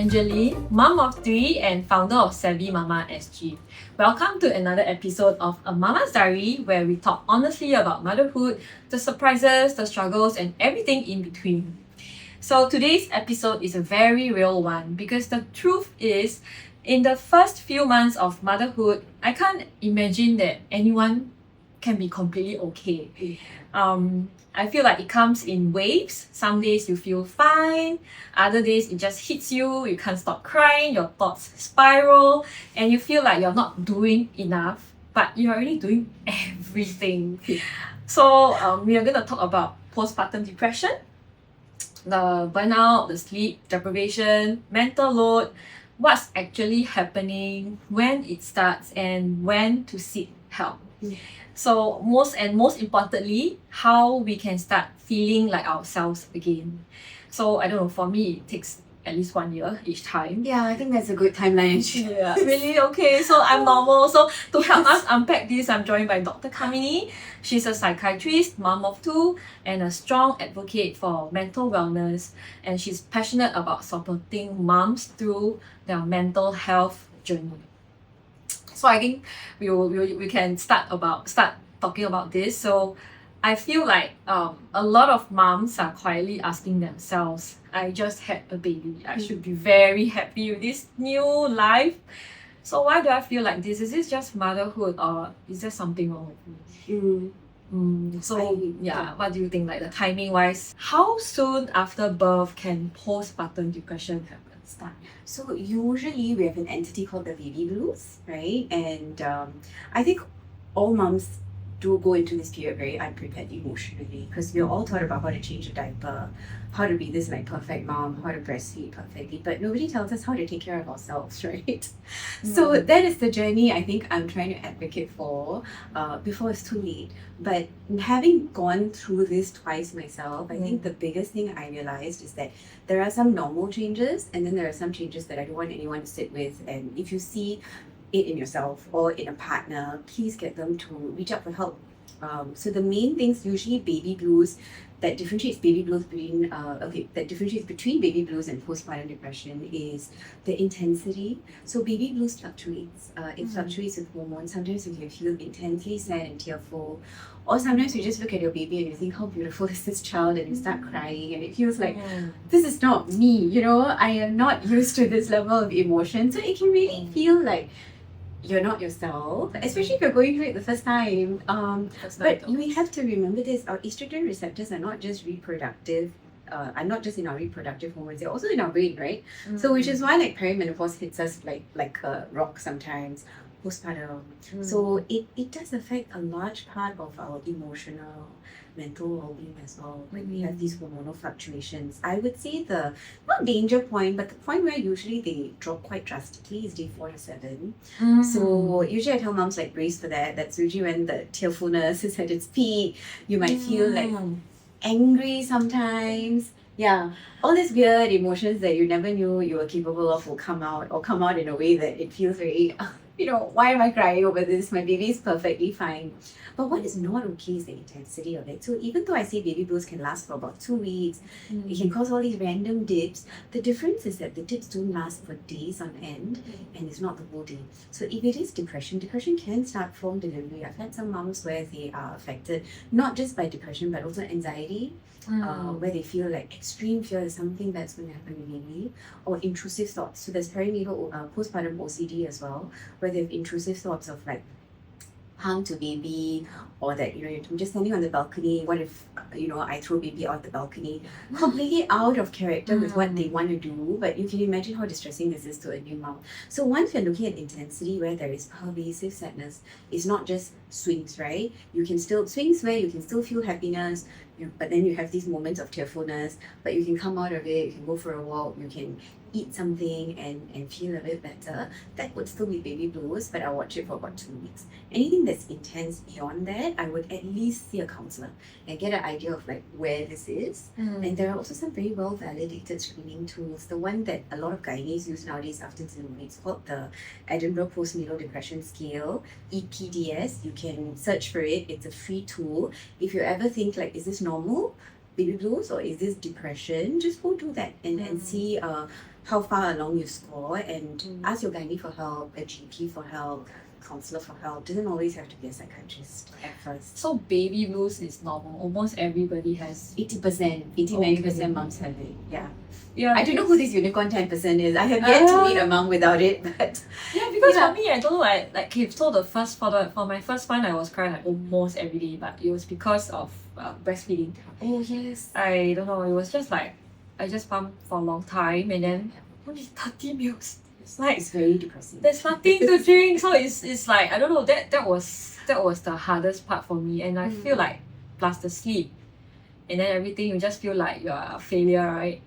Angeline, mom of three and founder of Savvy Mama SG. Welcome to another episode of A Mama's Diary, where we talk honestly about motherhood, the surprises, the struggles, and everything in between. So today's episode is a very real one because the truth is, in the first few months of motherhood, I can't imagine that anyone can be completely okay. I feel like it comes in waves. Some days you feel fine, other days it just hits you, you can't stop crying, your thoughts spiral, and you feel like you're not doing enough, but you're already doing everything. So we are going to talk about postpartum depression, the burnout, the sleep deprivation, mental load, what's actually happening, when it starts, and when to seek help. So most importantly, how we can start feeling like ourselves again. So I don't know, for me it takes at least 1 year each time. Yeah, I think that's a good timeline. Yeah, really? Okay, so I'm normal. So to help us unpack this, I'm joined by Dr. Kamini. She's a psychiatrist, mom of two, and a strong advocate for mental wellness. And she's passionate about supporting moms through their mental health journey. So I think we can start talking about this. So I feel like a lot of moms are quietly asking themselves, I just had a baby. I should be very happy with this new life. So why do I feel like this? Is this just motherhood or is there something wrong with me? What do you think, like the timing wise? How soon after birth can postpartum depression start? So usually we have an entity called the baby blues, right? And I think all moms do go into this period very unprepared emotionally because we're all taught about how to change a diaper, how to be this like perfect mom, how to breastfeed perfectly, but nobody tells us how to take care of ourselves, right? So that is the journey I think I'm trying to advocate for before it's too late. But having gone through this twice myself, I think the biggest thing I realized is that there are some normal changes and then there are some changes that I don't want anyone to sit with. And if you see it in yourself or in a partner, please get them to reach out for help. So the main things, usually baby blues, that differentiates between baby blues and postpartum depression is the intensity. So baby blues fluctuates. It fluctuates with hormones. Sometimes you can feel intensely sad and tearful, or sometimes you just look at your baby and you think, how beautiful is this child, and you start crying and it feels like this is not me, I am not used to this level of emotion. So it can really feel like you're not yourself, especially if you're going through it the first time. But we have to remember this: our estrogen receptors are not just reproductive, are not just in our reproductive hormones; they're also in our brain, right? So which is why like perimenopause hits us like a rock sometimes, postpartum. So it does affect a large part of our emotional, mental well-being as well when we have these hormonal fluctuations. I would say the not danger point, but the point where usually they drop quite drastically is day 4 to 7. So usually I tell moms like brace for that. That's usually when the tearfulness is at its peak. You might feel like angry sometimes. Yeah, all these weird emotions that you never knew you were capable of will come out in a way that it feels very why am I crying over this? My baby is perfectly fine. But what is not okay is the intensity of it. So even though I say baby blues can last for about 2 weeks, it can cause all these random dips. The difference is that the dips don't last for days on end and it's not the whole day. So if it is depression can start from delivery. I've had some moms where they are affected not just by depression but also anxiety. Where they feel like extreme fear is something that's going to happen to baby, or intrusive thoughts. So there's perinatal postpartum OCD as well, where they have intrusive thoughts of like harm to baby, or that I'm just standing on the balcony, what if I throw baby out the balcony, completely out of character with what they want to do. But you can imagine how distressing this is to a new mom. So once you're looking at intensity where there is pervasive sadness, it's not just swings, right? You can still swings where you can still feel happiness, but then you have these moments of tearfulness, but you can come out of it, you can go for a walk, you can eat something and feel a bit better. That would still be baby blues, but I'll watch it for about 2 weeks. Anything that's intense beyond that, I would at least see a counselor and get an idea of like where this is. And there are also some very well validated screening tools. The one that a lot of gynaes use nowadays after delivery, it's called the Edinburgh Postnatal Depression Scale, EPDS. You can search for it. It's a free tool. If you ever think like, is this normal? baby blues or is this depression, just go do that and see how far along you score and ask your gynae for help, a GP for help, counselor for help. Doesn't always have to be a psychiatrist at first. So baby blues is normal. Almost everybody has 80%, 80-90% moms have it. Yeah. Yeah, I don't know who this unicorn 10% is. I have yet to meet a mom without it, but yeah, because for me, I don't know, like okay, so for my first one, I was crying like almost every day, but it was because of breastfeeding. oh yes. I don't know, it was just like I just pumped for a long time and then only 30 meals. It's like It's very depressing. there's nothing to drink, so it's like I don't know, that was the hardest part for me, and I feel like plus the sleep and then everything, you just feel like you're a failure, right?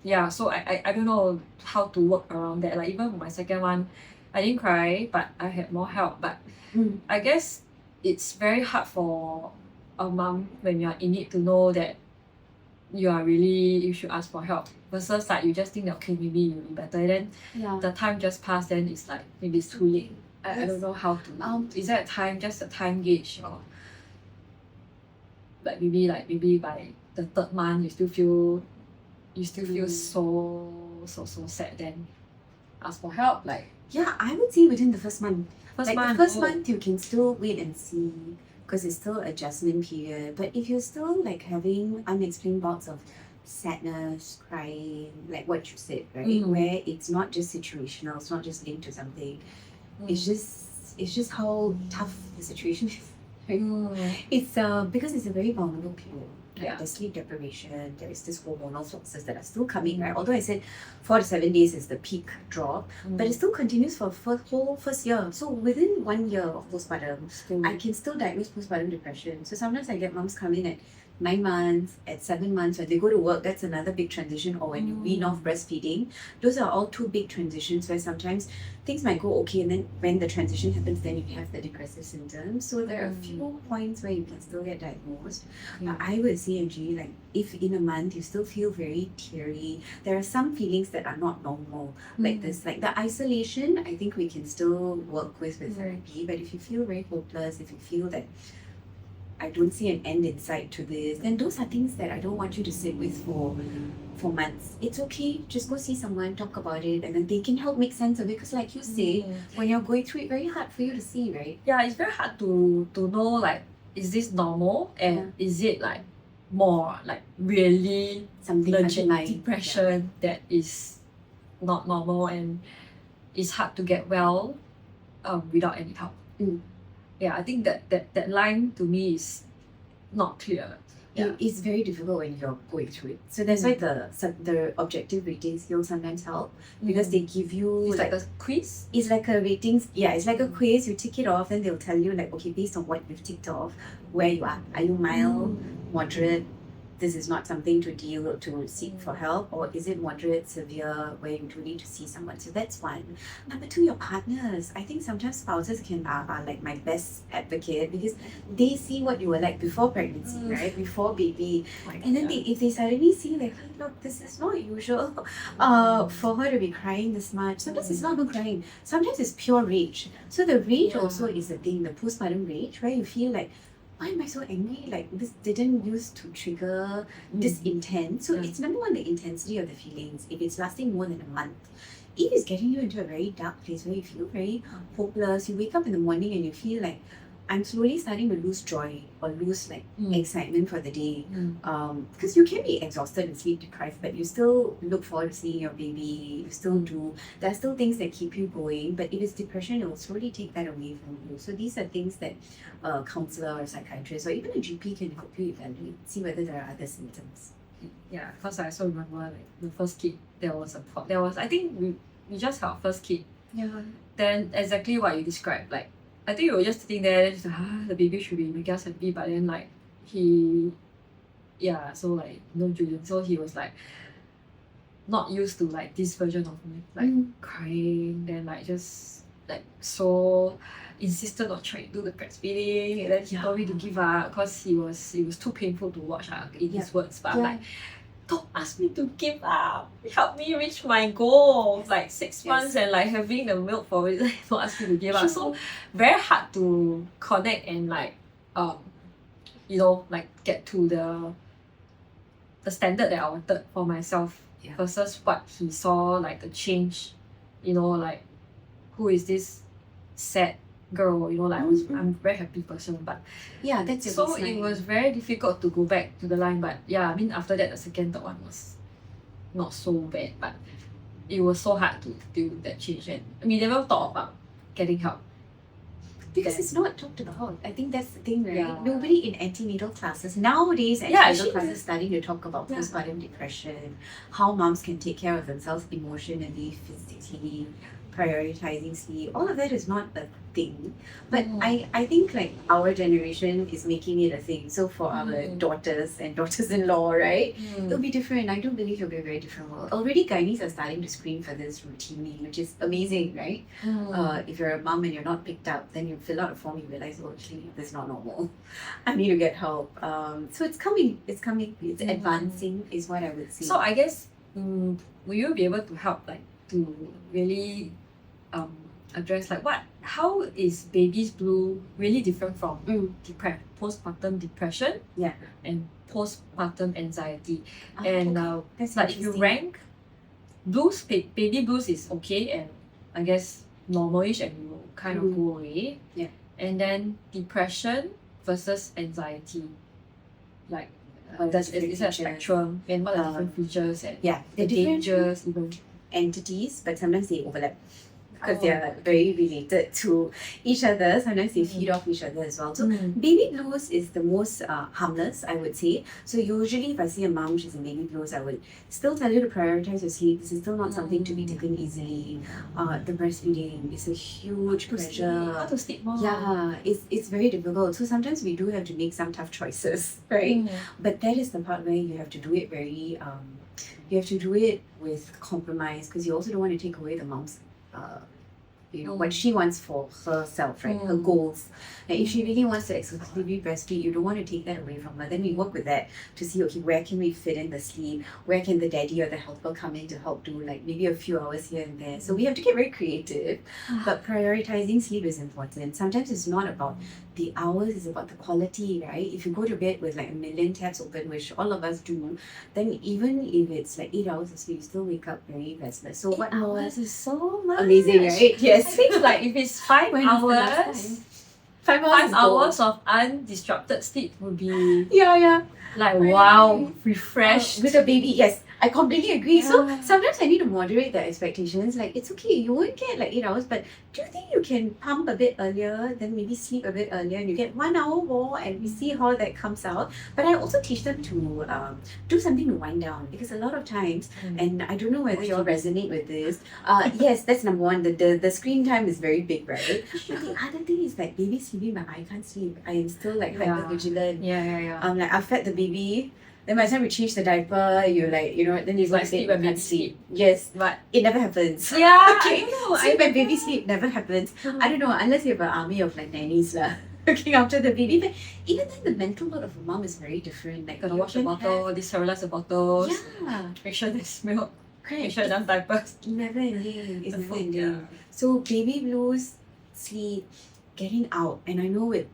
Yeah, so I don't know how to work around that. Like even for my second one, I didn't cry, but I had more help. But I guess it's very hard for a mom when you're in it to know that you should ask for help versus like you just think that okay, maybe you'll be better, and then Yeah. the time just passed, then it's like maybe it's too late. I Yes. don't know how to is that just a time gauge, or like maybe by the third month you still feel so sad, then ask for help, like Yeah, I would say within the first month. first Like month. the first month you can still wait and see because it's still adjustment period. But if you're still like having unexplained bouts of sadness, crying, like what you said, right? Where it's not just situational, it's not just linked to something. It's just how tough the situation is. It's because it's a very vulnerable period. Right? Yeah. The sleep deprivation, there is this hormonal fluxes that are still coming, right? Although I said 4 to 7 days is the peak drop, but it still continues for whole first year. So within 1 year of postpartum, I can still diagnose postpartum depression. So sometimes I get moms come in at 9 months, at 7 months, when they go to work, that's another big transition, or when you wean off breastfeeding. Those are all two big transitions where sometimes things might go okay, and then when the transition happens, then you have the depressive symptoms. So there are a few points where you can still get diagnosed. But I would say, Angie, like if in a month you still feel very teary, there are some feelings that are not normal. Like this, like the isolation, I think we can still work with therapy. But if you feel very hopeless, if you feel that I don't see an end in sight to this, then those are things that I don't want you to sit with for months. It's okay, just go see someone, talk about it, and then they can help make sense of it. Because like you say, when you're going through it, very hard for you to see, right? Yeah, it's very hard to know like is this normal, and is it like more like really Something legit underlying. depression that is not normal, and it's hard to get well without any help. Yeah, I think that line to me is not clear. Yeah. It's very difficult when you're going through it. So that's why the objective rating skills sometimes help because they give you It's like a quiz. it's like a ratings. Yeah, it's like a quiz. You tick it off, then they'll tell you like, okay, based on what you've ticked off, where you are. Are you mild, moderate? This is not something to seek for help, or is it moderate, severe, where you do need to see someone? So that's one. Number two, your partners. I think sometimes spouses are like my best advocate because they see what you were like before pregnancy, right? Before baby. And then if they suddenly see like, hey, look, this is not usual for her to be crying this much. Sometimes it's not even crying. Sometimes it's pure rage. So the rage also is the thing, the postpartum rage, where you feel like, why am I so angry? Like this didn't used to trigger this intense. So it's number one, the intensity of the feelings. If it's lasting more than a month, if it's getting you into a very dark place where you feel very hopeless, you wake up in the morning and you feel like, I'm slowly starting to lose joy or lose like excitement for the day. Because you can be exhausted and sleep deprived, but you still look forward to seeing your baby. You still do. There are still things that keep you going. But if it's depression, it will slowly take that away from you. So these are things that a counselor or psychiatrist or even a GP can help you evaluate, see whether there are other symptoms. Yeah, because I also remember like the first kid, there was I think we just had our first kid. Yeah. Then exactly what you described, like I think we were just sitting there, just like, the baby should be making us happy, but then like so like no Julian, so he was like not used to like this version of me, like crying, then like just like so insistent on trying to do the breastfeeding, and then he told me to give up because it was too painful to watch in his words, but I'm like, don't ask me to give up. Help me reach my goal. Like 6 months and like having the milk for it. Don't ask me to give up. So very hard to connect and like like get to the the standard that I wanted for myself versus what he saw, like the change, like who is this sad girl, like I'm a very happy person, but that's your so baseline. it was very difficult to go back to the line. But I mean, after that, the second, third one was not so bad, but it was so hard to deal with that change, and we never thought about getting help. Because it's not talked about. I think that's the thing, right? Yeah. Nobody in antenatal classes nowadays, antenatal actually, classes starting to talk about postpartum depression, how moms can take care of themselves emotionally, physically, prioritizing sleep. All of that is not a thing. But I think like our generation is making it a thing. So for our daughters and daughters-in-law, right? It'll be different. I don't believe it'll be a very different world. Already gynaes are starting to screen for this routinely, which is amazing, right? If you're a mom and you're not picked up, then you fill out a form, you realize, oh, actually, this is not normal. I need to get help. So it's coming. It's advancing is what I would say. So I guess, will you be able to help, like, to really address, like, how is baby's blue really different from postpartum depression and postpartum anxiety? And that's like, if you rank blues, baby blues is okay, and I guess normalish and will kind of go away. And then depression versus anxiety, like, is there a spectrum, and what are the different features and the dangers even? Entities, but sometimes they overlap because they are very related to each other. Sometimes they feed off each other as well. So baby blues is the most harmless, I would say. So usually if I see a mom, she's in baby blues, I would still tell you to prioritize your sleep. This is still not something to be taken easily. The breastfeeding is a huge pressure. How to sleep more. It's very difficult. So sometimes we do have to make some tough choices, right? But that is the part where you have to do it very you have to do it with compromise, because you also don't want to take away the mom's what she wants for herself, right? Her goals. Like if she really wants to exclusively breastfeed, you don't want to take that away from her. Then we work with that to see, okay, where can we fit in the sleep? Where can the daddy or the helper come in to help do like maybe a few hours here and there? So we have to get very creative, but prioritizing sleep is important. Sometimes it's not about the hours, it's about the quality, right? If you go to bed with like a million tabs open, which all of us do, then even if it's like 8 hours of sleep, you still wake up very restless. So what hours is so much. Amazing, right? Yes. I think like if it's 5 hours, 5 hours of undisrupted sleep would be like wow, refreshed. With a baby, yes. I completely agree. So sometimes I need to moderate the expectations. Like it's okay, you won't get like 8 hours, but do you think you can pump a bit earlier, then maybe sleep a bit earlier, and you get 1 hour more, and we see how that comes out. But I also teach them to do something to wind down, because a lot of times, and I don't know whether you all resonate with this. Yes, that's number one. The screen time is very big, right? But the other thing is like baby sleeping, but I can't sleep. I am still like hyper vigilant. Like I fed the baby. Then by the time we change the diaper, you're like, then you like sleep when baby sleep. Yes, but it never happens. Okay. I don't know. Sleep when baby sleep never happens. I don't know, unless you have an army of like nannies looking after the baby. But even then, the mental load of a mom is very different. Like, gotta wash the bottle, sterilize the bottles. Make sure there's milk. Correct. Make sure enough diapers. Never ending. It's never ending. So baby blues, sleep, getting out. And I know with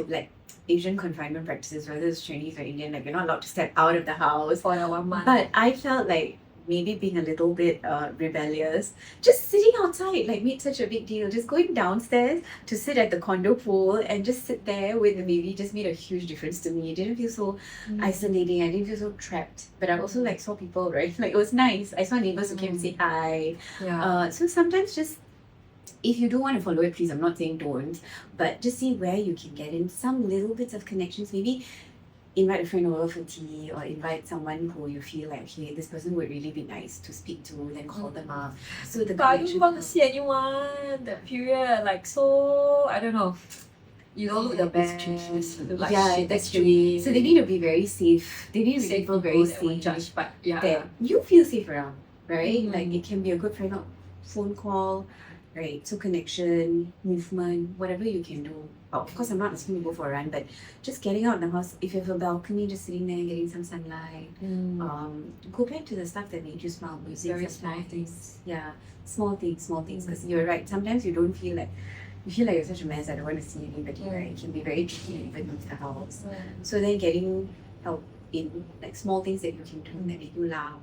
like Asian confinement practices, whether it's Chinese or Indian, like you're not allowed to step out of the house for 1 month. But I felt like maybe being a little bit rebellious, just sitting outside like made such a big deal. Just going downstairs to sit at the condo pool and just sit there with the baby just made a huge difference to me. It didn't feel so isolating. I didn't feel so trapped. But I also like saw people, right? Like it was nice. I saw neighbors who came and say hi. So sometimes just, if you do want to follow it, please, I'm not saying don't, but just see where you can get in some little bits of connections. Maybe invite a friend over for tea, or invite someone who you feel like, hey, this person would really be nice to speak to, then call them up. So the but I don't want to see anyone that period, like, so I don't know. You don't look the best. Like that's true. So they need to be very safe. They need to be people very safe. Judge, but that you feel safe around, right? Like it can be a good friend, or phone call. Right, so connection, movement, whatever you can do. Of course, I'm not asking you to go for a run, but just getting out in the house. If you have a balcony, just sitting there, getting some sunlight. Go back to the stuff that made you smile. Very small things. Yeah, small things. Because you're right. Sometimes you feel like you're such a mess. I don't want to see anybody. Right, it can be very tricky even with the house. So then getting help in like small things that you can do that make you laugh,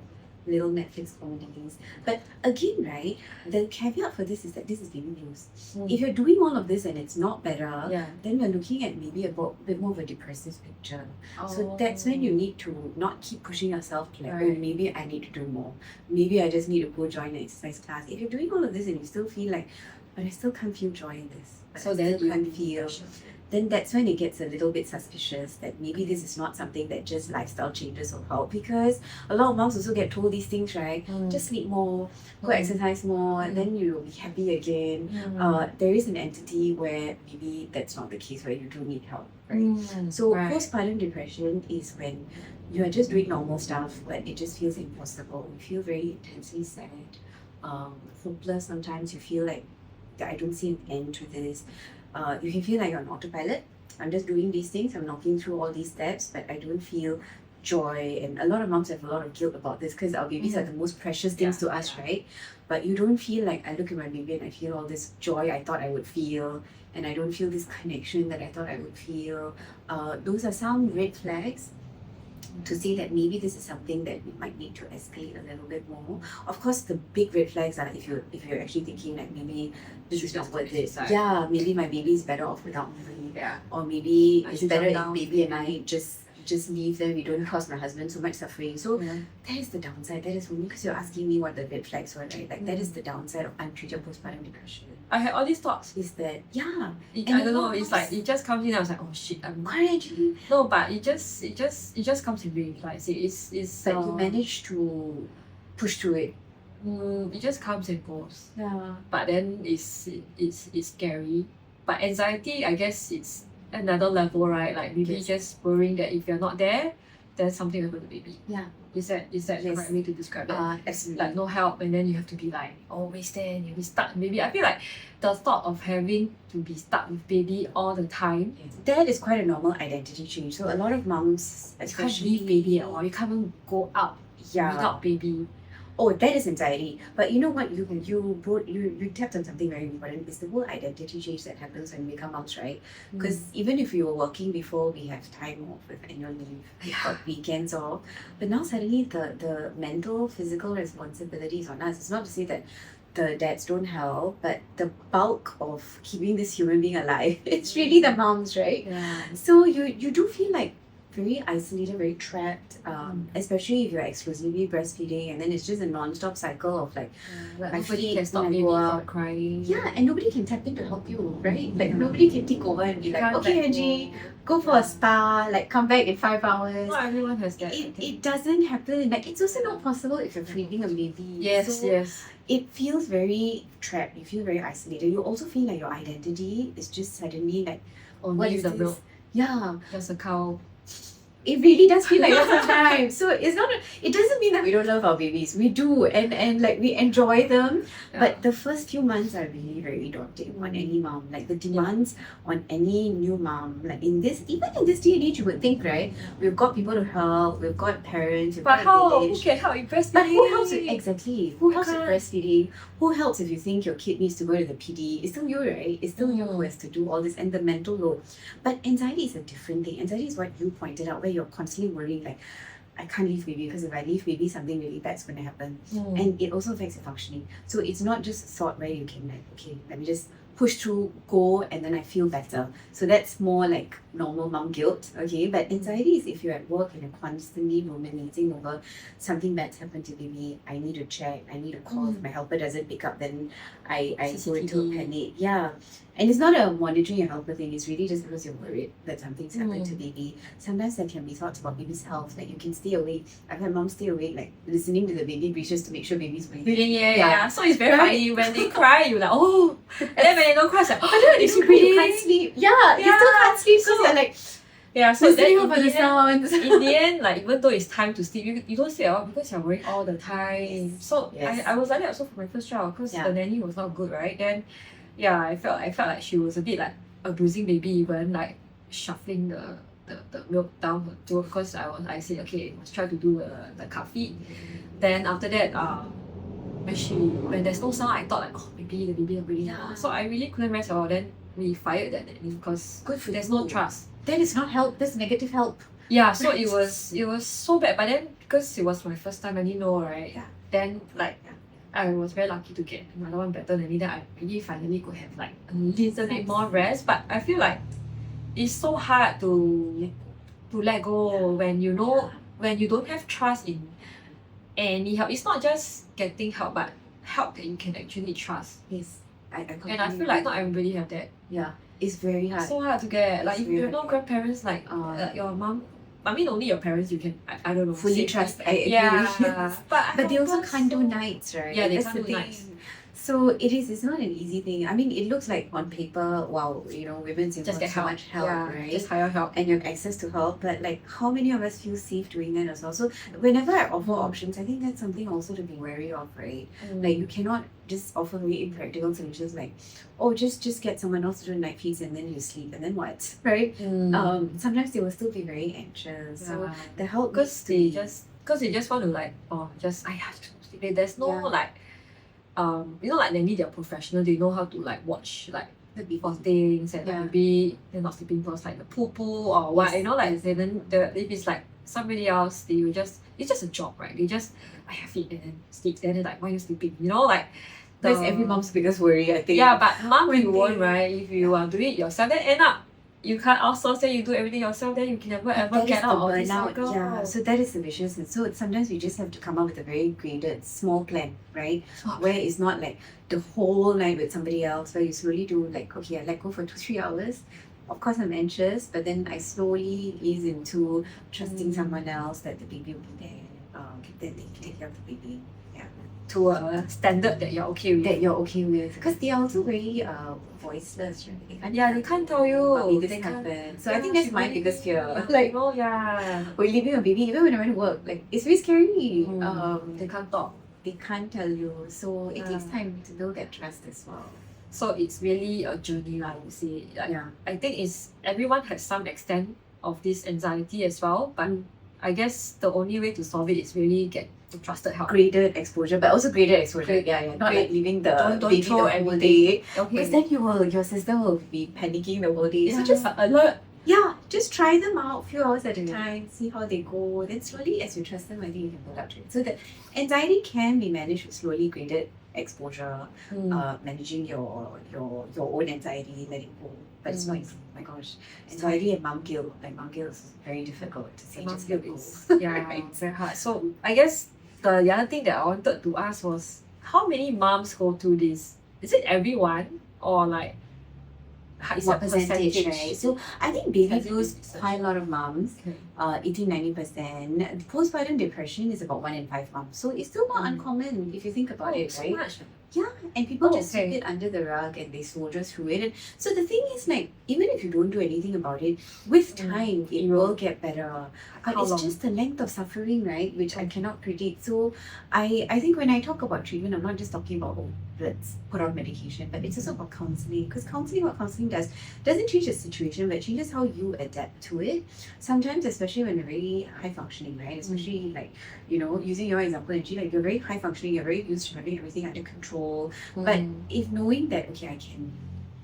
little Netflix comedies. But again, right, the caveat for this is that this is baby blues. If you're doing all of this and it's not better, Yeah. then we're looking at maybe a bit more of a depressive picture. So Oh. that's when you need to not keep pushing yourself to like, oh, Right. maybe I need to do more. Maybe I just need to go join an exercise class. If you're doing all of this and you still feel like, but I still can't feel joy in this. But So I then still you can't feel. Then that's when it gets a little bit suspicious that maybe this is not something that just lifestyle changes will help, because a lot of moms also get told these things, right? Just sleep more, go exercise more, and then you'll be happy again. There is an entity where maybe that's not the case, where you do need help, right? So right. postpartum depression is when you are just doing normal stuff, but it just feels impossible. You feel very intensely sad, hopeless. Sometimes you feel like I don't see an end to this. You can feel like you're on autopilot. I'm just doing these things, I'm knocking through all these steps, but I don't feel joy. And a lot of moms have a lot of guilt about this because our babies are the most precious things to us, right? But you don't feel like, I look at my baby and I feel all this joy I thought I would feel, and I don't feel this connection that I thought I would feel. Those are some red flags to say that maybe this is something that we might need to escalate a little bit more. Of course, the big red flags are if you're actually thinking like maybe this is not worth it. Yeah, maybe my baby is better off without me. Yeah. Or maybe I it's should better jump if down. baby and I just leave them. We don't cause my husband so much suffering. So Yeah. that is the downside. That is for me, because you're asking me what the red flags were, right? Like that is the downside of untreated postpartum depression. I had all these thoughts. Is that I I And don't know. what It's like else? it just comes in. I was like, oh shit. actually, No, but it just comes in waves. Like say it's. but you manage to push through it. It just comes and goes. Yeah. But then it's scary. But anxiety, I guess it's another level, right? Like maybe Yes. just worrying that if you're not there, then something will happen to the baby. Yeah. Is that the Yes. right way to describe it? Absolutely. Like no help, and then you have to be like always there and you'll be stuck. Maybe I feel like the thought of having to be stuck with baby all the time, That is quite a normal identity change. So a lot of moms, you can't especially leave baby at all. You can't even go out without baby. Oh, that is anxiety. But you know what? You tapped on something very important. It's the whole identity change that happens when we become moms, right? Because even if we were working before, we have time off with annual leave, we've got weekends off. But now suddenly the mental, physical responsibility is on us. It's not to say that the dads don't help, but the bulk of keeping this human being alive, it's really the moms, right? Yeah. So you do feel like very isolated, very trapped, especially if you're exclusively breastfeeding, and then it's just a non-stop cycle of like, Like I nobody feed can stop when I baby go from out. crying. yeah, and nobody can tap in to help you, right? Like nobody can take over and be You like, can't okay, let Angie, go. go for a spa, like come back in 5 hours. Not everyone has that. I It think. doesn't happen. Like it's also not possible if you're feeding a baby. Yes, So yes. it feels very trapped. You feel very isolated. You also feel like your identity is just suddenly like, Or what leave is the this? milk. Yeah, Just a cow. it really does feel like that sometimes. So it doesn't mean that we don't love our babies. We do, and like we enjoy them. Yeah. But the first few months are really very daunting on any mom. Like the demands on any new mom. Like even in this day and age, you would think, right? We've got people to help. We've got parents. We've But got a how? Who village. can help with breastfeeding? But who helps with exactly? Who You helps with can't. breastfeeding? Who helps if you think your kid needs to go to the PD? It's still you, right? It's still you who has to do all this, and the mental load. But anxiety is a different thing. Anxiety is what you pointed out, where you're constantly worrying like, I can't leave baby because if I leave baby, something really bad's going to happen. And it also affects your functioning. So it's not just a thought where you can like, okay, let me just push through, go, and then I feel better. So that's more like normal mom guilt, okay? But anxiety is if you're at work and you're constantly ruminating over something bad's happened to baby, I need to check, I need to call. If my helper doesn't pick up, then I go into a CCTV. panic. Yeah. And it's not a monitoring your helper thing, it's really just because you're worried that something's happened to baby. Sometimes there can be thoughts about baby's health, like you can stay awake. I've had moms stay awake, like listening to the baby breaches to make sure baby's breathing. Yeah. So it's very Right? funny when they cry. You're like, oh, and then when they don't cry, it's like, But oh, then is you he breathing? can't sleep. Yeah, you still can't sleep because So- you're like Yeah. So then listening in over the the end, sounds. in the end, like even though it's time to sleep, you don't sleep at all because you're worrying all the time. So Yes. I was like that also for my first child because Yeah. the nanny was not good, right? Then yeah, I felt like she was a bit like abusing baby, even like shuffling the milk down her throat because I said okay, let's try to do the cup feed. Then after that when there's no sound, I thought like, oh, maybe the baby not breathing now. So I really couldn't rest at all. Then we fired that nanny because Good for there's you. no trust. That is not help, that's negative help. Yeah, so it was so bad. But then because it was my first time, I didn't know, right? Yeah. Then like I was very lucky to get another one better than me. Then I really finally could have like a little bit more rest. But I feel like it's so hard to let go when you know when you don't have trust in any help. It's not just getting help, but help that you can actually trust. Yes, I And I feel like not everybody have that. yeah, it's very hard. It's so hard to get. Like It's if very you have no hard. grandparents, like your mom. I mean, only your parents you can. I don't know. Fully safely- trust. I agree. Yeah, But they also don't can't do so- nights, right? Yeah, they That's can't the do thing. nights. So it's not an easy thing. I mean, it looks like on paper, wow, women's Just involved get so help. much help, Yeah, right? just hire help. And you have access to help, but like how many of us feel safe doing that as well? So whenever I offer options, I think that's something also to be wary of, right? Like you cannot just offer me impractical solutions like, oh, just get someone else to do night feeds and then you sleep and then what, right? Sometimes they will still be very anxious. So the help because needs to they just want to like I have to sleep. There's no Yeah. like like maybe they're professional. They know how to like watch like the before things and Yeah. like maybe they're not sleeping because like the poo or what Yes, like yes. then if it's like somebody else they will just it's just a job, right? They just I have it and then sleep and then like why are you sleeping, like That's every mom's biggest worry, I think. yeah, but mom When you won't, they- right? If you do it yourself, then end up you can't outsource, then you do everything yourself, then you can never ever That is get the out of this burnout, cycle. yeah. So that is the vicious. And so sometimes we just have to come up with a very graded, small plan, right? Where it's not like the whole night with somebody else, where you slowly do like, okay, I let go for 2-3 hours. Of course, I'm anxious, but then I slowly ease into trusting someone else that the baby will be there. That they can take care of the baby. Yeah. to a standard that you're okay with. That you're okay with. Because they are also very voiceless, right? Yeah, they can't tell you. What They this can't- happen. So I Yeah, think that's she my really- biggest fear. Like, yeah. We're leaving a baby, even when I went to work, like it's very scary. They can't talk. They can't tell you, so it takes Yeah. time to build that trust as well. So it's really a journey, I would say. Like, Yeah. I think it's everyone has some extent of this anxiety as well, but I guess the only way to solve it is really get the trusted help. Graded exposure, but also graded exposure. Great. Yeah, yeah. Not Great. like leaving the Don't baby throw the whole everything. day. Okay. Because then your system will be panicking the whole day. yeah, So just alert. just try them out a few hours at a time, see how they go. Then slowly as you trust them, I think you can build up to it. So the anxiety can be managed with slowly graded exposure, managing your own anxiety, letting go. But it's not easy. Oh my gosh. Anxiety and mom guilt. Like mom guilt is very difficult to say just let go. Yeah, Right. it's very hard. So I guess the other thing that I wanted to ask was how many moms go through this? Is it everyone or like is What it percentage, right? So I think baby Has it blues, been quite a lot of moms, Okay. 80-90%. Postpartum depression is about 1 in 5 moms. So it's still not Mm. uncommon if you think about it, so right? much. Yeah, and people Oh, just sweep okay. it under the rug and they soldier through it. And so the thing is, like, even if you don't do anything about it, with time it will get better. But How it's long? just the length of suffering, right, which I cannot predict. So I think when I talk about treatment, I'm not just talking about let's put on medication, but it's also about counseling. Because what counseling doesn't change the situation, but changes how you adapt to it. Sometimes, especially when you're very high functioning, right? Especially like, using your example, and like you're very high functioning, you're very used to having everything under control. But if knowing that, okay, I can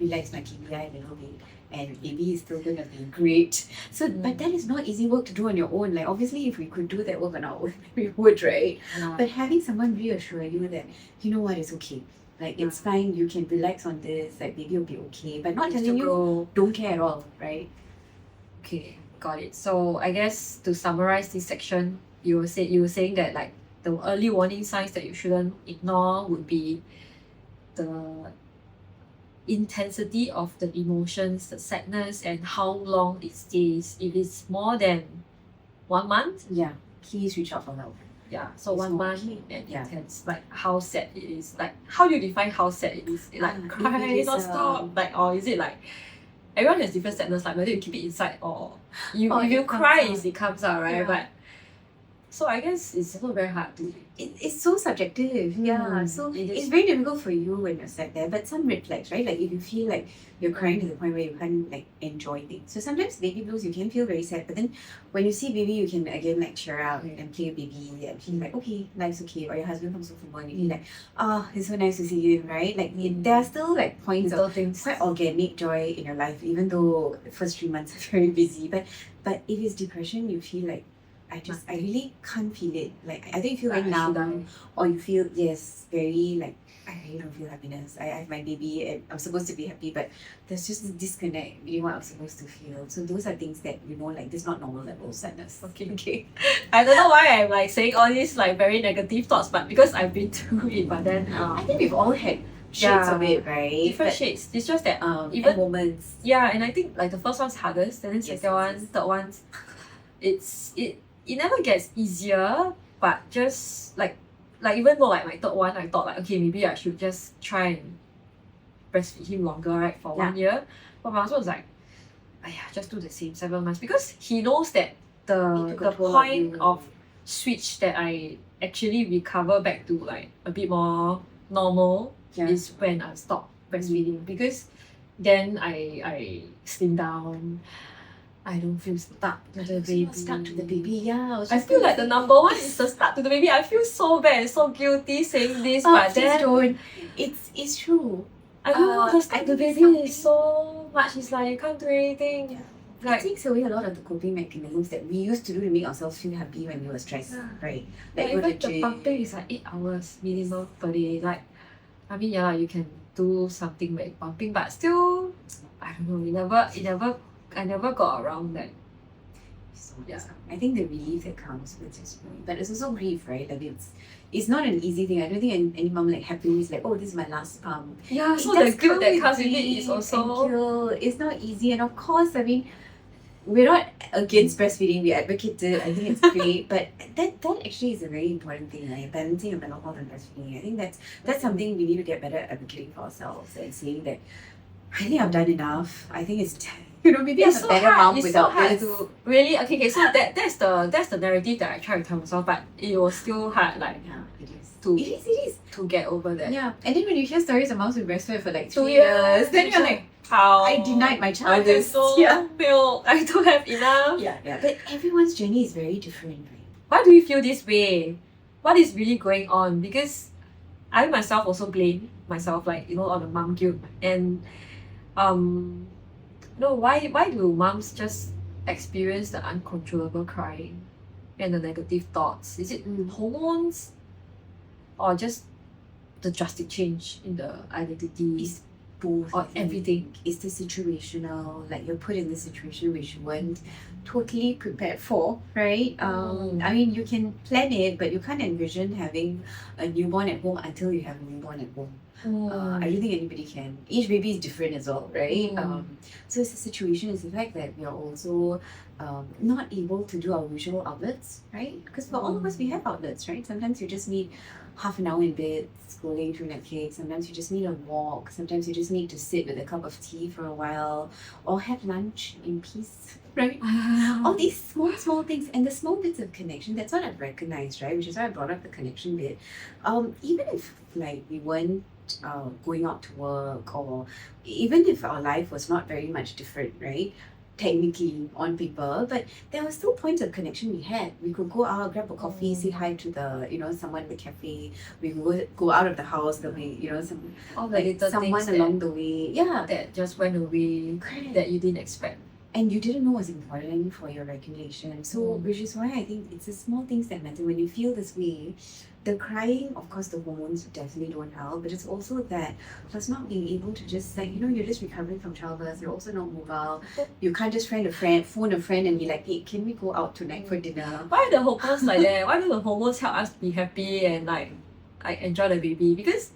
relax my KPI a little bit and baby is still gonna be great. So, but that is not easy work to do on your own. Like obviously if we could do that work on our own, we would, right? But having someone reassure you that, you know what, it's okay. Like it's fine, you can relax on this, like baby will be okay. But not telling you don't care at all, right? Okay, got it. So I guess to summarize this section, you were saying that like the early warning signs that you shouldn't ignore would be the intensity of the emotions, the sadness, and how long it stays. If it's more than 1 month, Yeah. Please reach out for help. yeah, so It's 1 more month key. and Yeah. intense, like how sad it is. Like how do you define how sad it is? Like If cry it is, non-stop, like or is it like everyone has different sadness, like whether you keep it inside or Or if you it comes cry out. it comes out, right? Yeah. But So I guess it's also very hard to. It's so subjective, yeah. So it is. it's very difficult for you when you're sat there. But some red flags, right? Like if you feel like you're crying to the point where you can't like enjoy things. So sometimes baby blues, you can feel very sad, but then when you see baby, you can again like cheer out and play with baby and feel like okay, life's okay. Or your husband comes home from work and you feel like it's so nice to see you, right? Like there are still like points Little of things. quite organic joy in your life, even though the first 3 months are very busy. But if it's depression, you feel like I really can't feel it. Like I think you feel very numb, or you feel very like I really don't feel happiness. I have my baby and I'm supposed to be happy, but there's just this disconnect between what I'm supposed to feel. So those are things that like there's not normal level of sadness. Okay. I don't know why I'm like saying all these like very negative thoughts, but because I've been through it, but then I think we've all had shades of it, right? Different shades. It's just that even moments. Yeah, and I think like the first one's hardest, and then second one, third one, it never gets easier, but just like even though like my third one, I thought like okay, maybe I should just try and breastfeed him longer, right, for 1 year. But my husband was like, just do the same 7 months, because he knows that the point of switch that I actually recover back to like a bit more normal is when I stop breastfeeding, because then I slim down. I don't feel stuck to the baby. Stuck to the baby, yeah. I feel like the number one is the stuck to the baby. I feel so bad and so guilty saying this, but then don't. It's true. I don't know, the stuck to the baby is so much. It's like you can't do anything. Yeah. Like, it takes away a lot of the coping mechanisms that we used to do to make ourselves feel happy when we were stressed, right? Like even the pumping is like 8 hours minimum per day. Like, I mean, you can do something with pumping, but still, I don't know. I never got around that. So, I think the relief that comes with this, but it's also grief, right? Like it's not an easy thing. I don't think any mom like happily is like, oh, this is my last pump. Yeah, so the guilt that comes with it is also it's not easy. And of course, I mean, we're not against breastfeeding. We advocate it. I think it's great, but that actually is a very important thing, right? Balancing your mental health and breastfeeding. I think that's something we need to get better at advocating for ourselves and saying that I think I've done enough. I think it's maybe I'm a better mom without this. To really okay. So that's the narrative that I try to tell myself, but it was still hard. Like it is. It is to get over that. Yeah, and then when you hear stories of moms who breastfed for like 2 years, then you're like, how I denied my child this. So milk. I don't have enough. Yeah. But everyone's journey is very different, right? Why do you feel this way? What is really going on? Because I myself also blame myself, like on the mom guilt, and why do moms just experience the uncontrollable crying and the negative thoughts? Is it hormones or just the drastic change in the identity? It's both. Or everything. It's the situational, like you're put in this situation which you weren't totally prepared for, right? I mean, you can plan it, but you can't envision having a newborn at home until you have a newborn at home. I don't think anybody can. Each baby is different as well, right? So it's the situation, it's the fact that we are also not able to do our usual outlets, right? Because for all of us, we have outlets, right? Sometimes you just need half an hour in bed scrolling through Netflix. Sometimes you just need a walk. Sometimes you just need to sit with a cup of tea for a while or have lunch in peace, right? All these small things and the small bits of connection, that's what I've recognized, right? Which is why I brought up the connection bit. Even if like we weren't going out to work, or even if our life was not very much different, right? Technically on paper, but there were still points of connection we had. We could go out, grab a coffee, say hi to the someone in the cafe. We could go out of the house, someone along the way. Yeah, that just went away. That you didn't expect. And you didn't know was important for your regulation. So, which is why I think it's the small things that matter. When you feel this way, the crying, of course, the hormones definitely don't help, but it's also that plus not being able to just like, you're just recovering from childbirth, you're also not mobile. You can't just phone a friend and be like, hey, can we go out tonight for dinner? Why are the hormones like that? Why do the hormones help us be happy and like enjoy the baby? Because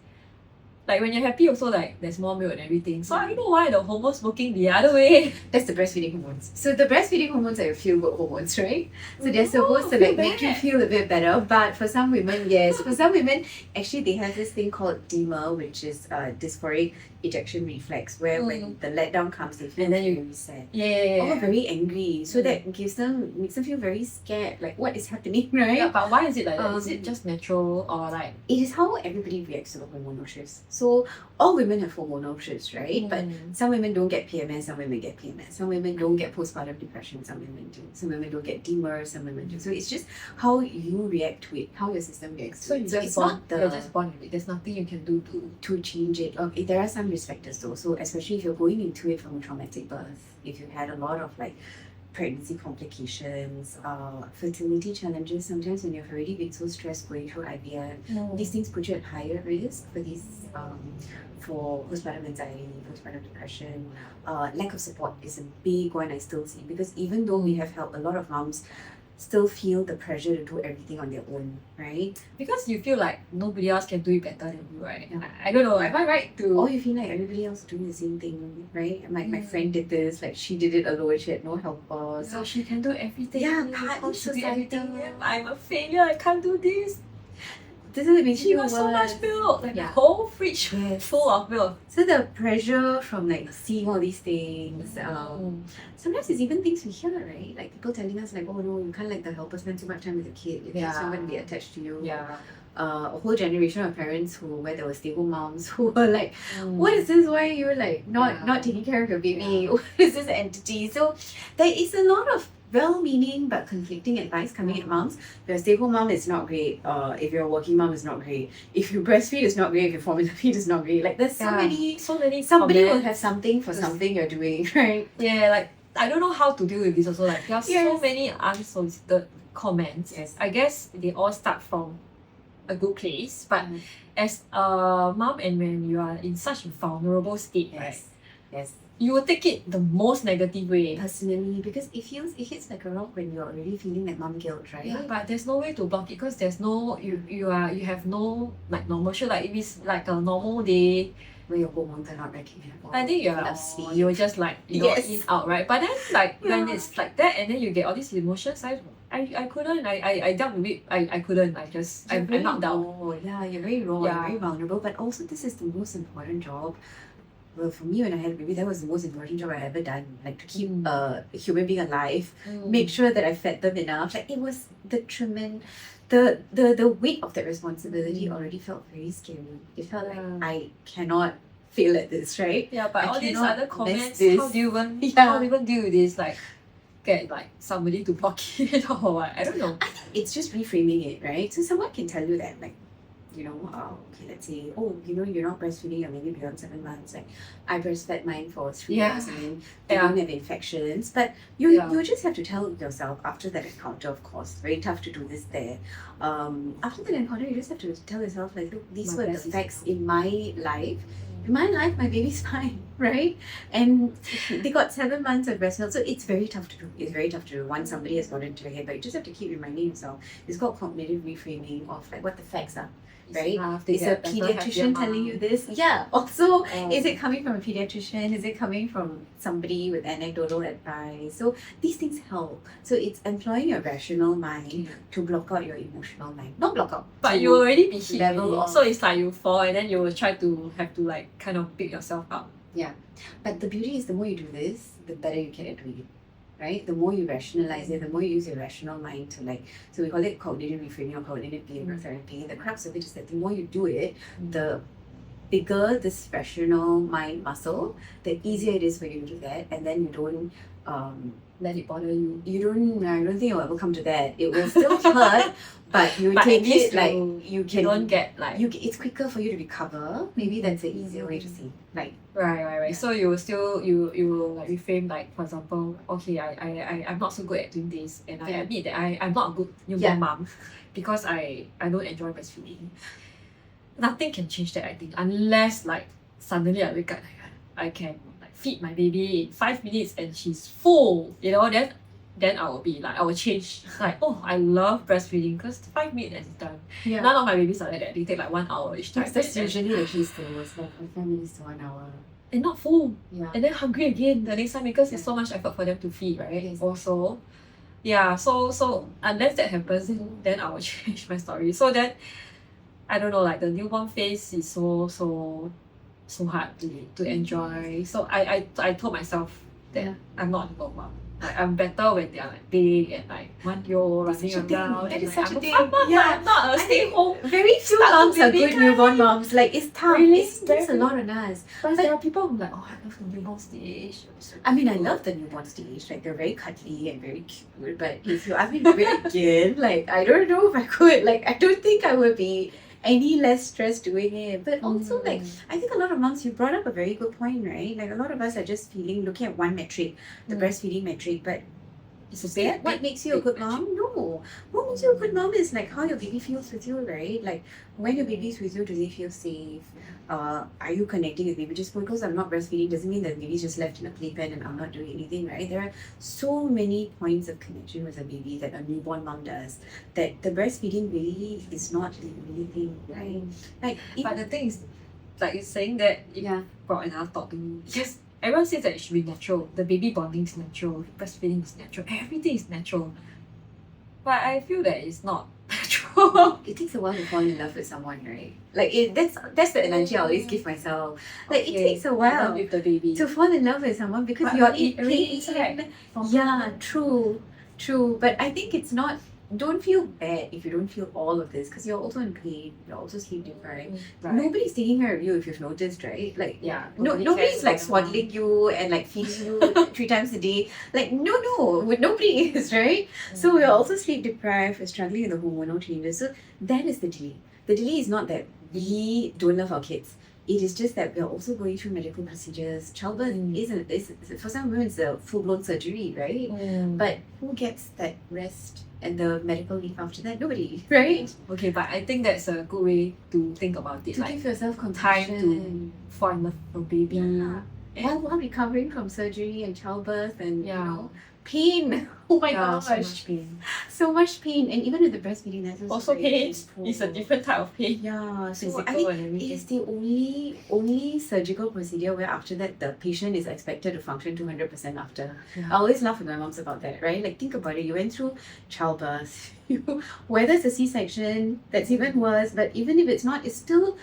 like when you're happy also like there's more milk and everything. So I don't know why the hormones working the other way. That's the breastfeeding hormones. So the breastfeeding hormones are your feel-good hormones, right? So they're supposed to feel like make you bad. feel a bit better. But for some women, yes, for some women, actually they have this thing called DEMA, which is dysphoric ejection reflex, where when the letdown comes, they feel And then you- very sad. Yeah. Or very angry. So that makes them feel very scared. Like what is happening, right? Yeah, but why is it like that? Is it Um, just natural or like It is how everybody reacts to the hormonal shifts. So all women have hormonal shifts, right? But some women don't get PMS, some women get PMS. Some women don't get postpartum depression, some women do. Some women don't get DEMA, some women do. So it's just how you react to it, how your system reacts so to you it. So just it's born, not the you're just born with it. There's nothing you can do to change it. Okay, there are some risk factors though. So especially if you're going into it from a traumatic birth, if you had a lot of like pregnancy complications, fertility challenges, sometimes when you've already been so stressed going through IVF, these things put you at higher risk for these for postpartum anxiety, postpartum depression. Lack of support is a big one I still see, because even though we have helped, a lot of moms still feel the pressure to do everything on their own, right? because you feel like nobody else can do it better than you, right? I don't know, am I right to Or you feel like everybody else is doing the same thing, right? Like my friend did this, like she did it alone, she had no helper. so she can do everything. Yeah, how partly she did society. everything. I'm a failure, I can't do this. This is makes She you got so much worse. milk, like the Yeah. whole fridge Yes. full of milk. So the pressure from like seeing all these things, sometimes it's even things we hear, right? Like people telling us like, oh no, you can't let the helper spend too much time with the kid. Your kid's not going to be attached to you. Yeah. A whole generation of parents where there were stay-home moms who were like, what is this? Why are you like not taking care of your baby? What is this entity? So there is a lot of well-meaning but conflicting advice coming at moms. If you're a stay-home mom, it's not great. If you're a working mom, it's not great. If you breastfeed, it's not great. If you formula feed, it's not great. Like there's so many. Somebody will comments. have something for something you're doing, right? Yeah, like I don't know how to deal with this also. Like there are so Yes. many unsolicited comments. Yes. I guess they all start from a good place, but Mm. as a mom and when you are in such a vulnerable state, right, Yes. you will take it the most negative way. Personally, because it hits like a rock when you're already feeling that mom guilt, right? Yeah, but there's no way to block it because there's no you have no like normal show. Like if it's like a normal day, Where your hormones are not regular. I think you're enough sleep. you're just like Yes. in out, right? But then like when Yeah. it's like that and then you get all these emotions, I couldn't. I dealt with it. I couldn't. I'm not down. Yeah, you're very raw, Yeah. you're very vulnerable, but also this is the most important job. Well, for me, when I had a baby, that was the most important job I ever done. Like to keep a human being alive, make sure that I fed them enough. Like it was the weight of that responsibility already felt very scary. It felt like Yeah. I cannot fail at this, right? Yeah, but I all these cannot other mess comments, this. how do you even Yeah. how do you even deal with this? Like get like somebody to block it or what? I don't know. I think it's just reframing it, right? So someone can tell you that, like, you know, okay, let's say, oh, you know, you're not breastfeeding your baby beyond 7 months. Like, I breastfed mine for 3 Yeah. years and then they Yeah. don't have infections. But you just have to tell yourself after that encounter, of course, very tough to do this there. After that encounter, you just have to tell yourself, like, look, these My were the best is facts in my life. In my life, my baby's fine, right? And they got 7 months of breast milk, so it's very tough to do. It's very tough to do once somebody has got into your head, but you just have to keep reminding yourself. It's called cognitive reframing of like what the facts are, right? Is a pediatrician telling you this? Yeah. Also, is it coming from a pediatrician? Is it coming from somebody with anecdotal advice? So these things help. So it's employing your rational mind to block out your emotional mind. Not block out. But to you will already be hit level already. off. So it's like you fall and then you will try to have to like kind of pick yourself up. But the beauty is the more you do this, the better you get at doing it. Right? The more you rationalize it, the more you use your rational mind to like, so we call it cognitive reframing or cognitive behavioral therapy. The crux of it is that the more you do it, the bigger this rational mind muscle, the easier it is for you to do that. And then you don't Let it bother you. I don't think it will ever come to that. It will still hurt, but you But take at least it like you you can don't get like it's quicker for you to recover. Maybe that's an easier way to see. Like right. Yeah. So you will still you will like reframe like for example, okay, I'm not so good at doing this and I Yeah. admit that I'm not a good newborn Yeah. mom because I don't enjoy breastfeeding. Nothing can change that I think unless like suddenly I wake up like I can like feed my baby in 5 minutes and she's full, you know, then then I will change. Like, oh, I love breastfeeding because 5 minutes and it's done. Yeah. None of my babies are like that. They take like 1 hour each time. That's usually the case though. It's like 5 minutes to 1 hour. And not full. Yeah. And then hungry again the next time because it's so much effort for them to feed, right? Yes. Also. Yeah, so unless that happens, then I will change my story. So then, I don't know, like the newborn phase is so hard to enjoy. So I told myself that I'm not a newborn mom. Like I'm better when they are like big and like 1 year old running around. That and is like, such I'm a thing. fun mom, Yeah. I'm not a stay home. Very few Start moms are baby good kind. newborn moms. Like it's tough. Really? It's takes a lot on us. But there are people who are like, oh, I love the newborn stage. I mean, I love the newborn stage. Like they're very cuddly and very cute. But if you ask me to do it again, like I don't know if I could. Like I don't think I would be any less stressed doing it. But also, like I think a lot of moms, you brought up a very good point, right? Like a lot of us are just looking at one metric, the breastfeeding metric, but It's a big, what makes you a good mom? No. What makes you a good mom is like how your baby feels with you, right? Like when your baby is with you, do they feel safe? Are you connecting with baby? Just because I'm not breastfeeding doesn't mean that baby's just left in a playpen and I'm not doing anything, right? There are so many points of connection with a baby that a newborn mom does that the breastfeeding really is not the only thing, right? Like, But the thing is, like you're saying that it brought another thought to me. Because everyone says that it should be natural. The baby bonding is natural. Breastfeeding is natural. Everything is natural. But I feel that it's not natural. it takes a while to fall in love with someone, right? Like that's the analogy I always give myself. Like it takes a while with the baby to fall in love with someone because But you're it in really pain. is, right? Yeah, true. But I think it's not. Don't feel bad if you don't feel all of this because you're also in pain. You're also sleep deprived. Right. Nobody's taking care of you if you've noticed, right? Like Yeah. nobody's cares like about swaddling you and like feeding you 3 times a day. Like no, nobody is, right? So we're also sleep deprived. We're struggling with the hormonal changes. So that is the delay. The delay is not that we don't love our kids. It is just that we're also going through medical procedures. Childbirth is for some women it's a full-blown surgery, right? But who gets that rest and the medical leave after that? Nobody, right? Okay, but I think that's a good way to think about it. To Like give yourself time compassion. to fall in love with a baby. While recovering from surgery and childbirth and Yeah. you know, pain. Oh my gosh. so much pain. So much pain. And even with the breastfeeding, that's Also very pain. painful. It's a different type of pain. Yeah, so Physical I think and everything. it is the only surgical procedure where after that the patient is expected to function 200% after. Yeah. I always laugh with my moms about that, right? Like think about it, you went through childbirth, whether it's a C-section, that's even worse, but even if it's not, it's still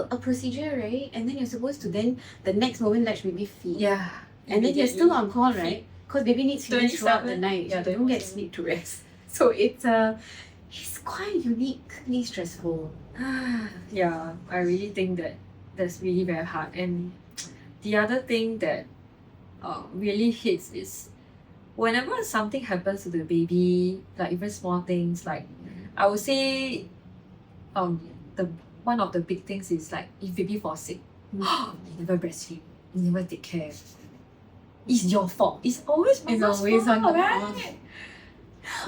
a procedure, right? And then you're supposed to then the next moment let baby feed. Yeah. And then you're still on call, right? Because baby needs feeding throughout the 27. night. Yeah, So they don't get 27. sleep to rest. So it's quite uniquely stressful. Yeah, I really think that that's really very hard. And the other thing that really hits is whenever something happens to the baby, like even small things, like I would say the one of the big things is like if baby falls sick, you never breastfeed, you never take care. It's your fault. It's always It's mama's always fault, on the right? mom. Did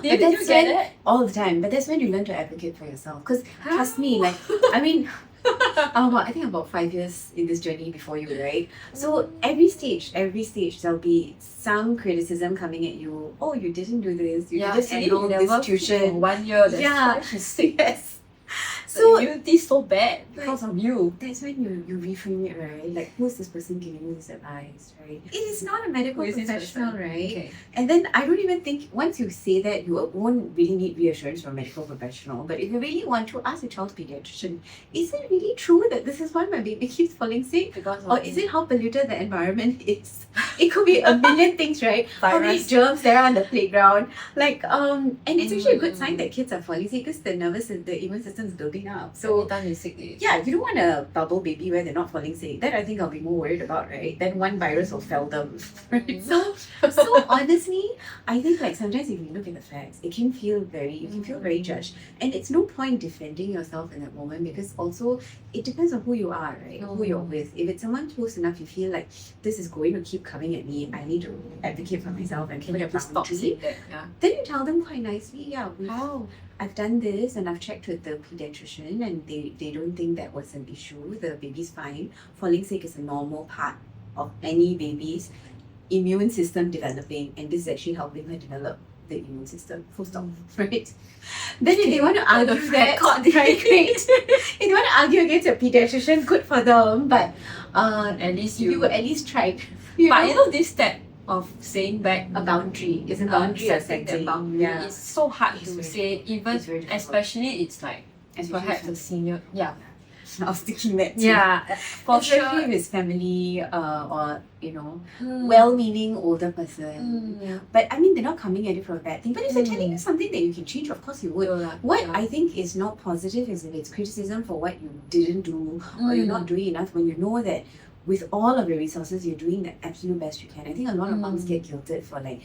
But you that's get when- it? All the time. But that's when you learn to advocate for yourself. Because trust me, like, I mean, I think about 5 years in this journey before you, right? So every stage, there'll be some criticism coming at you. Oh, you didn't do this. You didn't and enroll you this never tuition. 1 year. That's Yeah. why she's sick. Yes. So So immunity is so bad because of you. that's when you reframe it, right? Like, who's this person giving you this advice, right? It is not a medical Who is this professional, person? right? Okay. And then I don't even think once you say that you won't really need reassurance from a medical professional. But if you really want to ask a child's pediatrician, is it really true that this is why my baby keeps falling sick? Because Or is it how polluted the environment is? It could be a million things, right? How many virus? germs there are on the playground. Like and it's actually a good sign that kids are falling sick because the the immune system is building up. So Anytime they sick, they yeah, you don't want a bubble baby where they're not falling sick. That I think I'll be more worried about, right? Then one virus will fell them. Right? So honestly, I think like sometimes if you look at the facts, you can feel very judged. And it's no point defending yourself in that moment because also it depends on who you are, right? Who you're with. If it's someone close enough, you feel like this is going to keep coming at me, I need to advocate for myself and can put you a please stop boundary. saying that? Yeah. Then you tell them quite nicely, yeah, How? I've done this and I've checked with the pediatrician and they don't think that was an issue. The baby's fine. Falling sick is a normal part of any baby's immune system developing, and this is actually helping her develop the immune system. Full stop. Right? Then if they want to argue that, right, great. If they want to argue against a pediatrician, good for them. But At least you at least tried. But you know this step of saying back a boundary. It's a boundary of setting that setting. boundary. Yeah. It's so hard It's to very say, even It's very difficult. especially it's like Especially perhaps a senior. Yeah. I was thinking that too. Yeah. For Especially sure. if it's family or Hmm. well-meaning older person. Hmm. But I mean, they're not coming at it for a bad thing. But if they're telling Mm. you something that you can change, of course you would. Yeah. What I think is not positive is if it's criticism for what you didn't do or you're not doing enough when you know that with all of your resources you're doing the absolute best you can. I think a lot of moms get guilted for like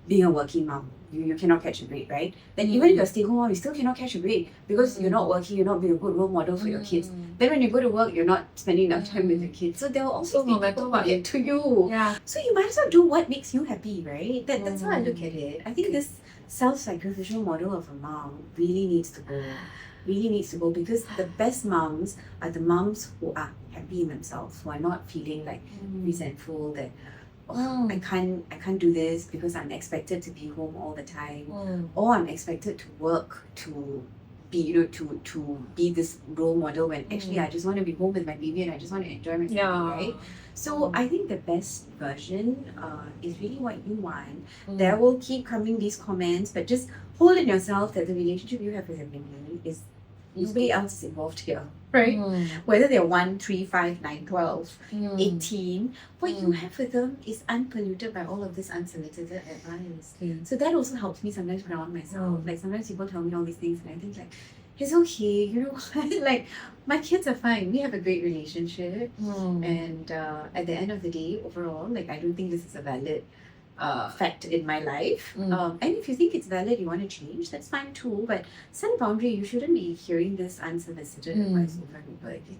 being a working mom. You cannot catch a break, right? Then even if you're a stay-home mom, you still cannot catch a break because you're not working, you're not being a good role model for your kids. Then when you go to work, you're not spending enough time with your kids. So there will also So be no matter people what who get to you. Yeah. So you might as well do what makes you happy, right? That's how I look at it. I think this self-sacrificial model of a mom really needs to go. Really needs to go because the best moms are the moms who are happy in themselves, who are not feeling like resentful that I can't do this because I'm expected to be home all the time, or I'm expected to work to be to be this role model when actually I just want to be home with my baby and I just want to enjoy my family, right? So I think the best version is really what you want. There will keep coming these comments, but just hold in yourself that the relationship you have with your baby is nobody else is involved here, right? Whether they're 1, 3, 5, 9, 12, 18, what you have with them is unpolluted by all of this unsolicited advice. So that also helps me sometimes ground myself. Like sometimes people tell me all these things and I think like, it's okay, you know what? Like my kids are fine. We have a great relationship. And at the end of the day, overall, like I don't think this is a valid fact in my life. And if you think it's valid, you want to change, that's fine too. But set a boundary. You shouldn't be hearing this unsolicited advice over and over again.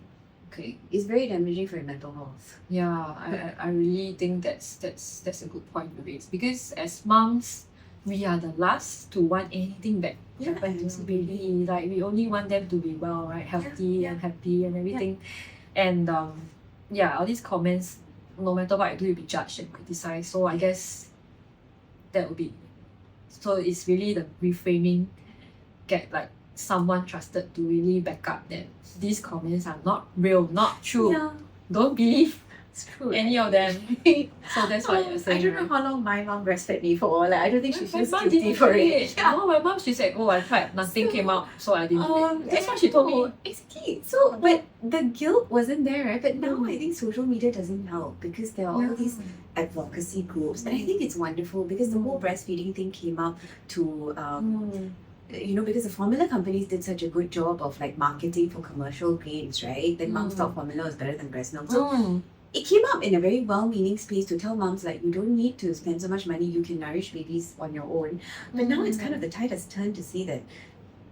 Okay. It's very damaging for your mental health. Yeah, I really think that's a good point to raise because as moms, we are the last to want anything that happens to baby. Like we only want them to be well, right, healthy and happy and everything. And all these comments, no matter what I do, you'll be judged and criticized. So I guess that would be. So it's really the reframing, get like someone trusted to really back up that these comments are not real, not true. Yeah, Don't believe it's true. any of them. So that's what you're saying. I don't know how long my mom breastfed me for. Like I don't think she My feels mom guilty didn't for say it. it. No, my mom, she said, oh, I tried, nothing came out, so I didn't do it. That's what she told me. Exactly. So, but the guilt wasn't there, right? But now I think social media doesn't help because there are all these advocacy groups, and I think it's wonderful because the whole breastfeeding thing came up to because the formula companies did such a good job of like marketing for commercial gains, right? That mom's top formula is better than breast milk. So it came up in a very well-meaning space to tell moms like you don't need to spend so much money, you can nourish babies on your own. But now it's kind of the tide has turned to say that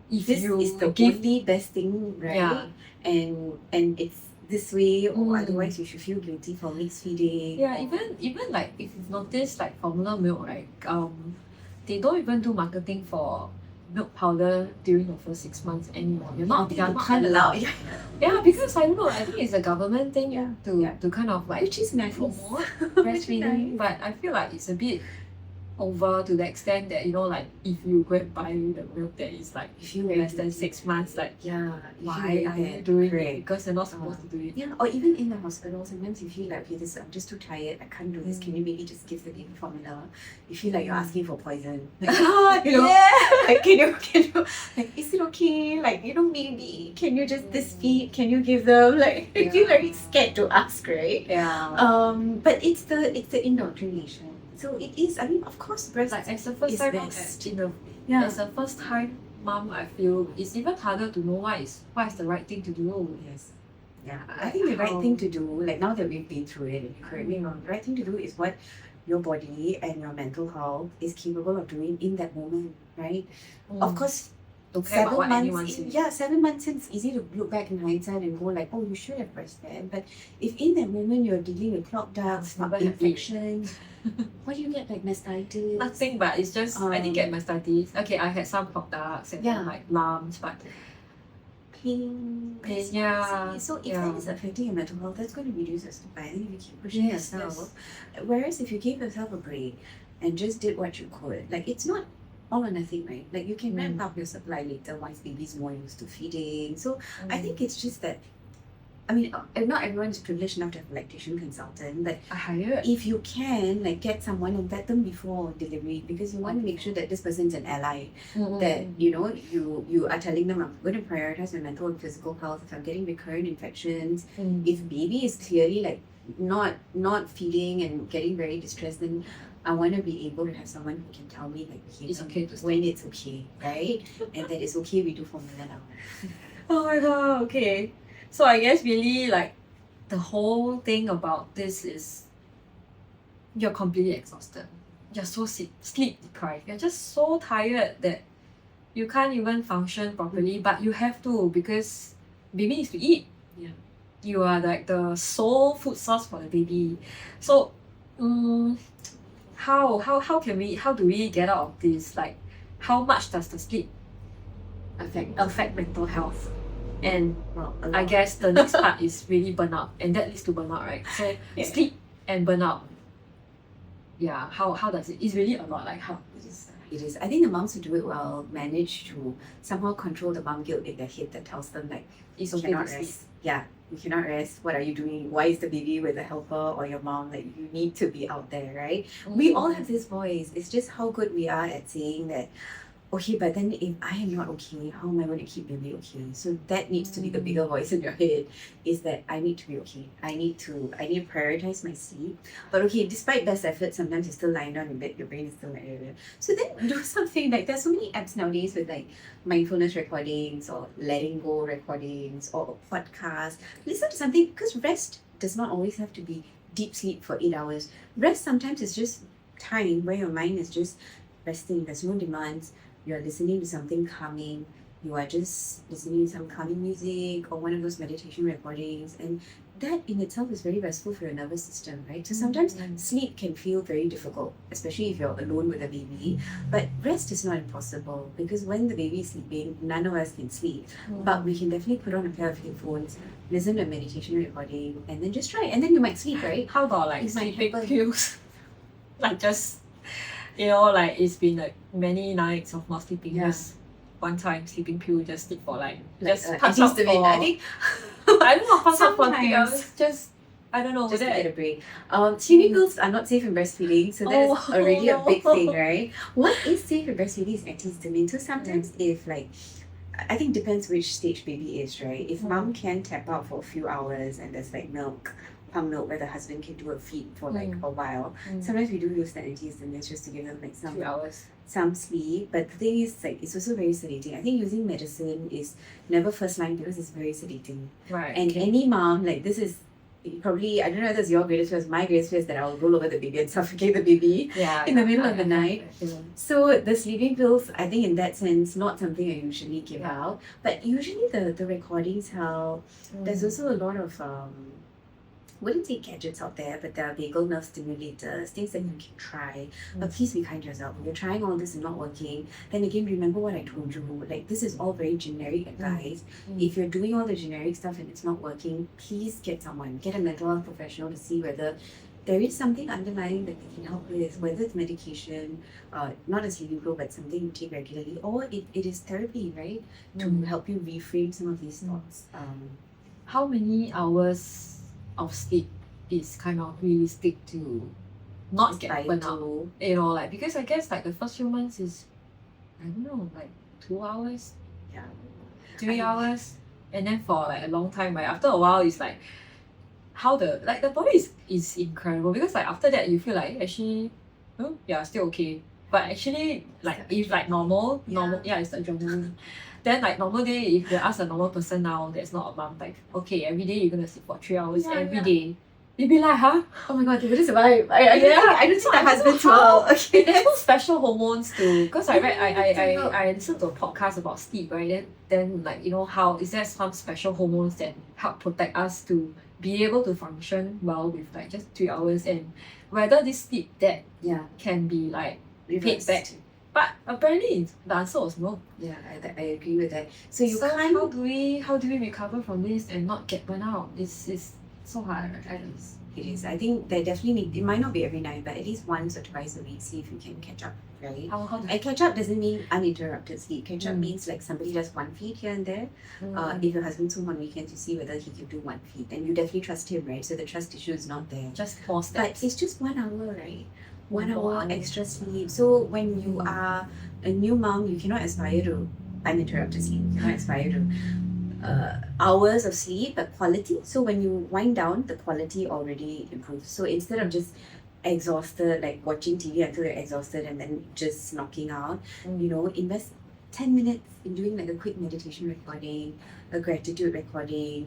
If this you is the give, only best thing, right? Yeah. And it's this way, or otherwise you should feel guilty for mixed feeding. yeah, even like if you've noticed like formula milk, right? They don't even do marketing for milk powder during the first 6 months anymore. You're not allowed. Yeah, because I don't know, I think it's a government thing to kind of like Which is nice. promote Which is breastfeeding. But I feel like it's a bit over to the extent that, like if you go and buy the milk that is like If you less than 6 months, like Yeah. why are you doing it? Because you're not supposed to do it. Yeah, or even in the hospital, sometimes you feel like, okay, I'm just too tired, I can't do this. Can you maybe just give the baby formula? You feel like you're asking for poison. Like, like, can you, like, is it okay? Like, maybe, can you just this feed? Can you give them? Like, you feel very scared to ask, right? Yeah. But it's the indoctrination. So it is, I mean, of course, breast Like as a first is time mom, best. as a first time mom, I feel it's even harder to know what is the right thing to do. Yes. Yeah, I think the right thing to do, like now that we've been through it, and you correct me wrong, the right thing to do is what your body and your mental health is capable of doing in that moment, right? Of course, Don't care about what anyone 7 months, says. 7 months in, it's easy to look back in hindsight and go like, oh, you should have breastfed. But if in that moment you're dealing with clogged ducts, Never have infections, what do you get, like mastitis? Nothing, but it's just I didn't get mastitis. Okay, I had some clogged ducts and Yeah. like lumps, but pain. Pain, yeah. So if Yeah. that is affecting your mental health, that's going to reduce your supply. And if you keep pushing Yes, yourself, whereas if you gave yourself a break and just did what you could, like it's not all or nothing, right? Like you can ramp up your supply later once baby's more used to feeding. So I think it's just that, I mean, not everyone is privileged enough to have a lactation consultant, but I hired. if you can, like, get someone and vet them before delivery, because you want to make sure that this person's an ally. That you are telling them, I'm going to prioritize my mental and physical health. If I'm getting recurrent infections, if baby is clearly like not feeding and getting very distressed, then I want to be able to have someone who can tell me, like, okay, It's okay to when it's okay, right? And that it's okay we do formula now. Oh my god, okay. So I guess really like the whole thing about this is you're completely exhausted. You're so sleep deprived. You're just so tired that you can't even function properly, but you have to because baby needs to eat. Yeah. You are like the sole food source for the baby. So how do we get out of this? Like how much does the sleep affect mental health? And Well, I guess the next part is really burnout, and that leads to burnout, right? So sleep and burnout. Yeah, how does it? It's really a lot. Like how? It is. I think the moms who do it well manage to somehow control the mom guilt in their head that tells them, like, It's you okay cannot to sleep. rest. Yeah, you cannot rest. What are you doing? Why is the baby with a helper or your mom? Like, you need to be out there, right? We all have this voice. It's just how good we are at saying that, okay, but then if I am not okay, how am I going to keep baby okay? So that needs to be the bigger voice in your head, is that I need to be okay. I need to prioritize my sleep. But okay, despite best effort, sometimes you're still lying down in bed, your brain is still like, so then do something. Like, there's so many apps nowadays with like mindfulness recordings or letting go recordings or a podcast. Listen to something, because rest does not always have to be deep sleep for 8 hours. Rest sometimes is just time where your mind is just resting. There's no demands. You're listening to something calming. You are just listening to some calming music or one of those meditation recordings, and that in itself is very restful for your nervous system, right? So sometimes sleep can feel very difficult, especially if you're alone with a baby. But rest is not impossible, because when the baby is sleeping, none of us can sleep. But we can definitely put on a pair of headphones, listen to a meditation recording, and then just try. And then you might sleep, right? How about like It might sleeping happen. pills? Like just like it's been like many nights of not sleeping. Yeah. Just one time sleeping pill, just sleep for like Like, just pass out for, antihistamine. I think I don't know, pass out for 3 sometimes. hours. Just I don't know. just to that get a break. Sleeping pills are not safe in breastfeeding, so that is Oh, already a big no. thing, right? What is safe in breastfeeding is antihistamine. So sometimes if like, I think depends which stage baby is, right? If mom can tap out for a few hours and there's like pump milk where the husband can do a feed for like a while. Sometimes we do use that antihistamine just to give them like 3 hours. some sleep. But the thing is, like, it's also very sedating. I think using medicine is never first line because it's very sedating. Right. And any mom, like, this is probably, I don't know if that's your greatest fear, my greatest fear is that I'll roll over the baby and suffocate the baby in the middle of the night. So the sleeping pills, I think in that sense, not something I usually give out. But usually the recordings help. There's also a lot of wouldn't say gadgets out there, but there are vagal nerve stimulators, things that you can try. But please be kind to yourself. If you're trying all this and not working, then again, remember what I told you. Like, this is all very generic advice. If you're doing all the generic stuff and it's not working, please get someone. Get a mental health professional to see whether there is something underlying that they can help with, whether it's medication, not a sleeping pill, but something you take regularly, or it is therapy, right? To help you reframe some of these thoughts. How many hours of sleep is kind of realistic to not get burnout? You know, like, because I guess like the first few months is, I don't know, like 2 hours, Yeah. 3 hours, and then for like a long time, right? After a while, it's like how the body is incredible, because like after that you feel like actually, oh, yeah, still okay. But actually, like if like normal, it's the adrenaline. Then like normal day, if you ask a normal person now that's not a mom, like, okay, every day you're gonna sleep for 3 hours every day. You'd be like, huh? Oh my god, they wouldn't survive. I don't see my husband too well. Okay. There's no special hormones to, because I read I listened to a podcast about sleep, right? Then like, you know, how is there some special hormones that help protect us to be able to function well with like just 3 hours, and whether this sleep that can be like paid back But apparently the answer was no. Yeah, I agree with that. So you So can't. how do we recover from this and not get burnout? This is so hard. It is. I think there definitely it might not be every night, but at least once or twice a week, see if you can catch up, right? How do And catch up doesn't mean uninterrupted sleep. Catch up Mm. means like somebody does one feed here and there. If your husband's home on weekends, you see whether he can do one feed, and you definitely trust him, right? So the trust issue is not there. just pause But that. it's just 1 hour, right? 1 1 hour hour. extra sleep. So when you Mm. are a new mom, you cannot aspire to uninterrupted sleep. You cannot aspire to hours of sleep, but quality. So when you wind down, the quality already improves. So instead of just exhausted, like watching TV until you're exhausted and then just knocking out, you know, invest 10 minutes in doing like a quick meditation recording, a gratitude recording,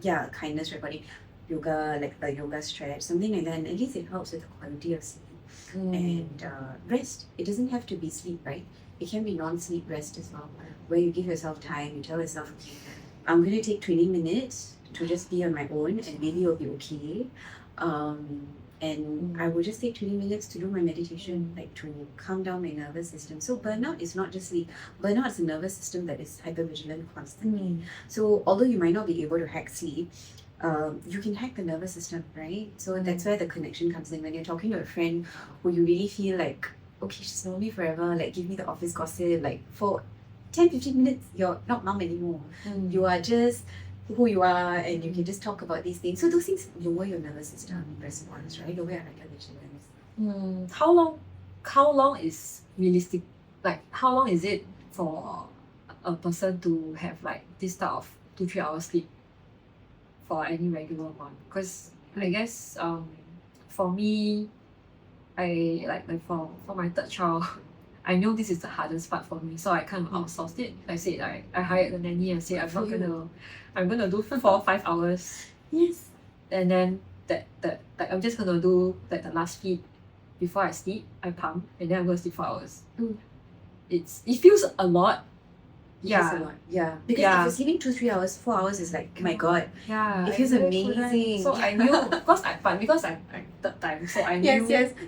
Yoga. kindness recording, yoga, like a yoga stretch, something like that. And at least it helps with the quality of sleep. And rest. It doesn't have to be sleep, right? It can be non-sleep rest as well, where you give yourself time, you tell yourself, okay, I'm going to take 20 minutes to just be on my own and maybe it'll be okay. And I will just take 20 minutes to do my meditation, like to calm down my nervous system. So burnout is not just sleep. Burnout is a nervous system that is hypervigilant constantly. So although you might not be able to hack sleep, you can hack the nervous system, right? So that's where the connection comes in. When you're talking to a friend who you really feel like, okay, she's known me forever, like give me the office gossip, like for 10-15 minutes, you're not mom anymore. You are just who you are and you can just talk about these things. So those things lower your nervous system response, right? Lower your hypervigilance. How long is realistic? Like how long is it for a person to have like this type of 2-3 hours sleep for any regular one? Because I guess for me, I like for my third child, I know this is the hardest part for me, so I kind of outsourced it. I said I hired a nanny and said I'm gonna do 4-5 hours. Yes. And then that like I'm just gonna do like the last feed before I sleep, I pump and then I'm gonna sleep 4 hours. It feels a lot. Yes, a lot. Yeah. Because if you're sleeping 2-3 hours, 4 hours is like, my God. Yeah. It feels amazing. So I knew because I'm third time, so I knew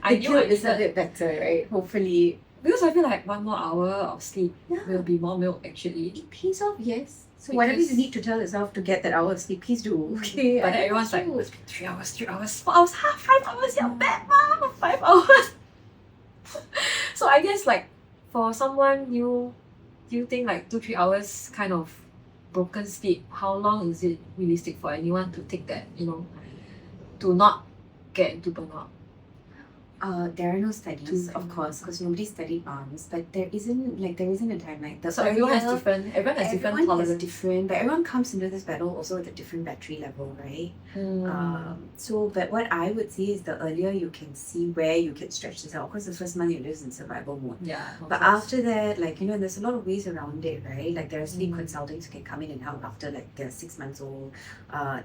I knew it is a bit better, right? Hopefully. Because I feel like 1 more hour of sleep will be more milk actually. It pays off, yes. So whatever you need to tell yourself to get that hour of sleep, please do. Okay. But then everyone's like, 3 hours, 4 hours, 5 hours, you're bad, mom, 5 hours. So I guess like for someone do you think like 2-3 hours kind of broken sleep, how long is it realistic for anyone to take that, to not get into burnout? There are no studies, of course, because nobody studied moms, but there isn't a timeline. So everyone has different tolerance. Is different, but everyone comes into this battle also with a different battery level, right? But what I would say is the earlier you can see where you can stretch this out, of course the first month you're just in survival mode. Yeah. But after that, like, there's a lot of ways around it, right? Like there are sleep consultants who can come in and help after like they're 6 months old.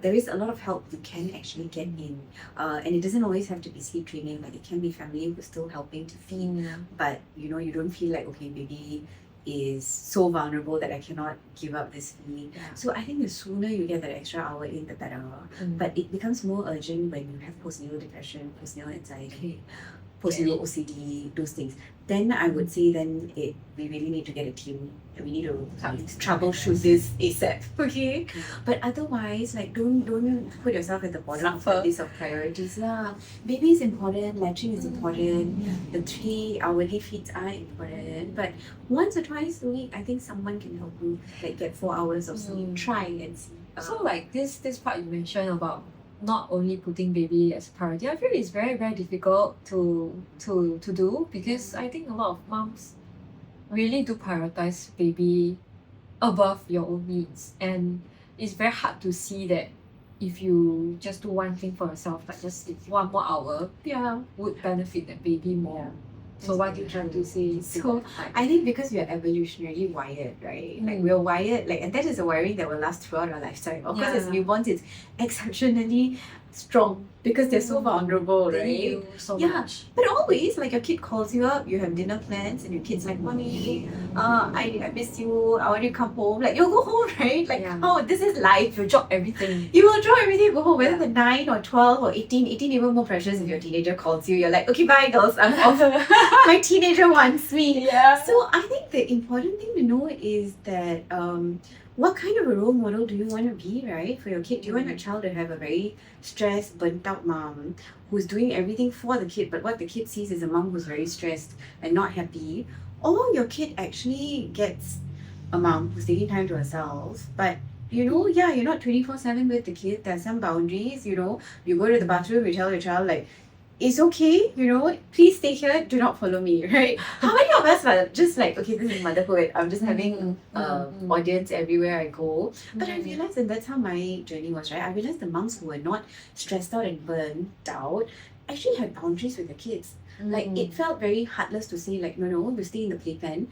There is a lot of help you can actually get in. And it doesn't always have to be sleep training, like it can be family who's still helping to feed, but you don't feel like, okay, baby is so vulnerable that I cannot give up this feed. So I think the sooner you get that extra hour in, the better. But it becomes more urgent when you have postnatal depression, postnatal anxiety, postnatal OCD, those things. Then I would say we really need to get a team and we need to troubleshoot this ASAP. Okay? But otherwise, like don't put yourself at the bottom of the list of priorities. Baby is important, latching is important, the 3 hourly feeds are important. But once or twice a week, I think someone can help you like get 4 hours of sleep. Try and see. So like this part you mentioned about not only putting baby as a priority, I feel it's very, very difficult to do because I think a lot of moms really do prioritize baby above your own needs, and it's very hard to see that if you just do one thing for yourself, like just sleep 1 more hour, would benefit the baby more. So what you trying to say? So I think because we are evolutionarily wired, right? Like we're wired, and that is a wiring that will last throughout our lifetime. Of course, as newborns, it's exceptionally strong because they're so vulnerable, They right? need you so Yeah. much. But always, like, your kid calls you up, you have dinner plans, and your kid's like, Mommy, I miss you, I want you to come home. Like, you'll go home, right? Like, Yeah. oh, this is life. You drop everything. You will drop everything, go home, whether Yeah. they're 9 or 12 or 18, even more precious if your teenager calls you. You're like, okay, bye, girls, I'm off. My teenager wants me. Yeah. So I think the important thing to know is that what kind of a role model do you want to be, right, for your kid? Do you want your child to have a very stressed, burnt out mom who's doing everything for the kid, but what the kid sees is a mom who's very stressed and not happy? Or your kid actually gets a mom who's taking time to herself, but you're not 24/7 with the kid. There's some boundaries, you go to the bathroom, you tell your child, like, it's okay, please stay here, do not follow me, right? How many of us are just like, okay, this is motherhood, I'm just having audience everywhere I go. But I realized that that's how my journey was, right? I realized the moms who were not stressed out and burnt out actually had boundaries with the kids. Like, it felt very heartless to say, like, no, you stay in the playpen.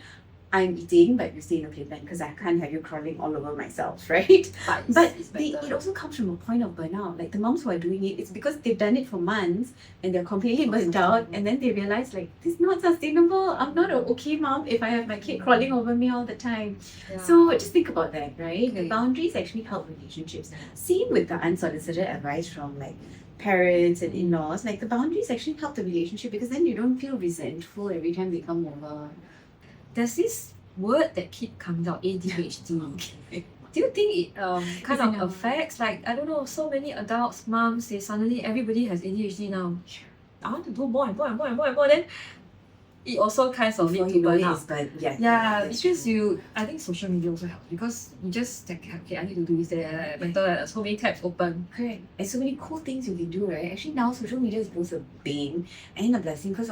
I'm eating, but you stay in the playpen because I can't have you crawling all over myself, right? But it also comes from a point of burnout. Like, the moms who are doing it, it's because they've done it for months and they're completely burnt out, and then they realize, like, this is not sustainable. I'm not an okay mom if I have my kid crawling over me all the time. Yeah. So just think about that, right? Okay. The boundaries actually help relationships. Same with the unsolicited advice from, like, parents and in-laws. Like, the boundaries actually help the relationship because then you don't feel resentful every time they come over. There's this word that keep coming out, ADHD. Do you think it kind of affects, like, I don't know, so many adults, moms, suddenly everybody has ADHD now. I want to do more and more and more and more and more. Then it also kind of lead to burnout. Yeah, because I think social media also helps because you just like, okay, I need to do this, mental health, so many tabs open. Correct. And so many cool things you can do, right? Actually, now social media is both a bane and a blessing because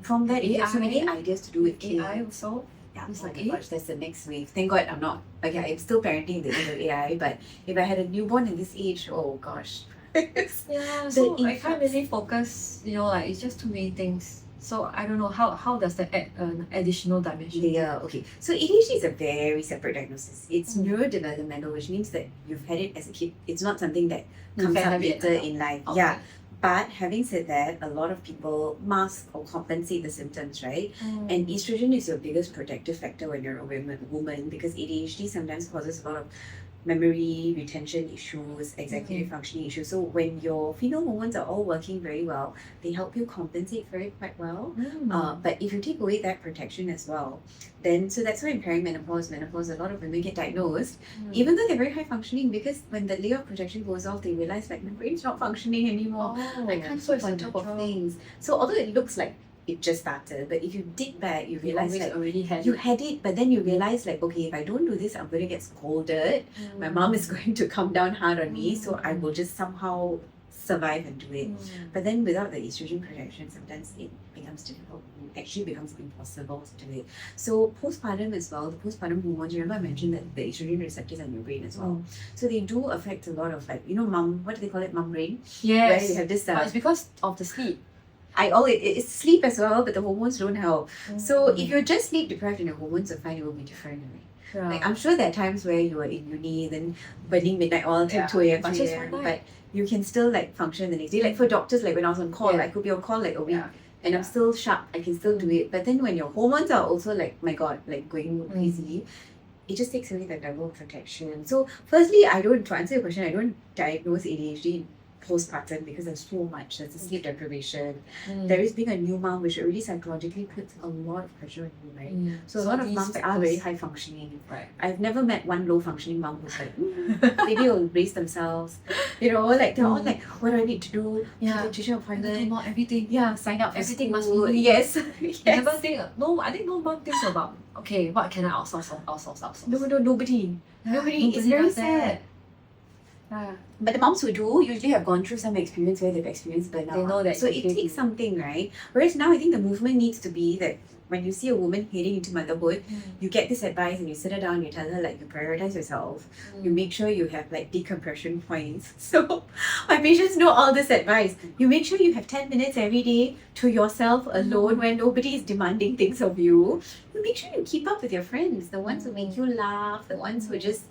from that, you have so many ideas to do with kids. AI also. Yeah, It's oh like, my gosh, that's the next wave. Thank God I'm not. Okay, I'm still parenting the age of AI, but if I had a newborn in this age, oh gosh. Yeah, so I can't really focus, like, it's just too many things. So I don't know, how does that add an additional dimension? Yeah, okay. So ADHD is a very separate diagnosis. It's neurodevelopmental, which means that you've had it as a kid. It's not something that comes up later in life. Okay. Yeah. But having said that, a lot of people mask or compensate the symptoms, right? And estrogen is your biggest protective factor when you're a woman because ADHD sometimes causes a lot of memory, retention issues, executive functioning issues. So when your female hormones are all working very well, they help you compensate for it quite well. But if you take away that protection as well, then so that's why in perimenopause, menopause, a lot of women get diagnosed, even though they're very high functioning, because when the layer of protection goes off, they realize, like, my brain's not functioning anymore. I can't keep on top of things. So although it looks like it just started, but if you dig back, you realize, like, already had you had it, but then you realize, like, okay, if I don't do this, I'm going to get scolded. My mom is going to come down hard on me, so I will just somehow survive and do it. But then without the estrogen protection, sometimes it becomes difficult. It actually becomes impossible to do it. So postpartum as well, the postpartum hormones, remember I mentioned that the estrogen receptors are in your brain as well. So they do affect a lot of, like, mom, what do they call it, mom brain? Yes. Where you have this But it's because of the sleep. It's sleep as well, but the hormones don't help. So if you're just sleep deprived and your hormones are fine, it will be different, right? Like, I'm sure there are times where you are in uni, then burning midnight oil till 2 a.m., 3 a.m., but you can still, like, function the next day. Like, for doctors, like, when I was on call, I could be on call, like, a week, and I'm still sharp, I can still do it. But then when your hormones are also, like, my God, like, going crazy, it just takes away that level of protection. So firstly, to answer your question, I don't diagnose ADHD postpartum because there's so much. There's the sleep deprivation. There is being a new mom, which already psychologically puts a lot of pressure on you, right? So a lot of moms are very high functioning. Right. I've never met one low functioning mom who's like, maybe will raise themselves. Like, they're all like, what do I need to do? Nutrition appointment. Everything. Yeah, sign up for Everything school. must be good. Yes. Never think. No, I think no mom thinks about, okay, what can I outsource? No, nobody. Nobody. It's very sad. But the moms who do usually have gone through some experience where they've experienced burnout. They know that. So it takes something, right? Whereas now I think the movement needs to be that when you see a woman heading into motherhood, you get this advice and you sit her down and you tell her, like, you prioritize yourself. You make sure you have, like, decompression points. So my patients know all this advice. You make sure you have 10 minutes every day to yourself alone when nobody is demanding things of you. You make sure you keep up with your friends, the ones who make you laugh, the ones who just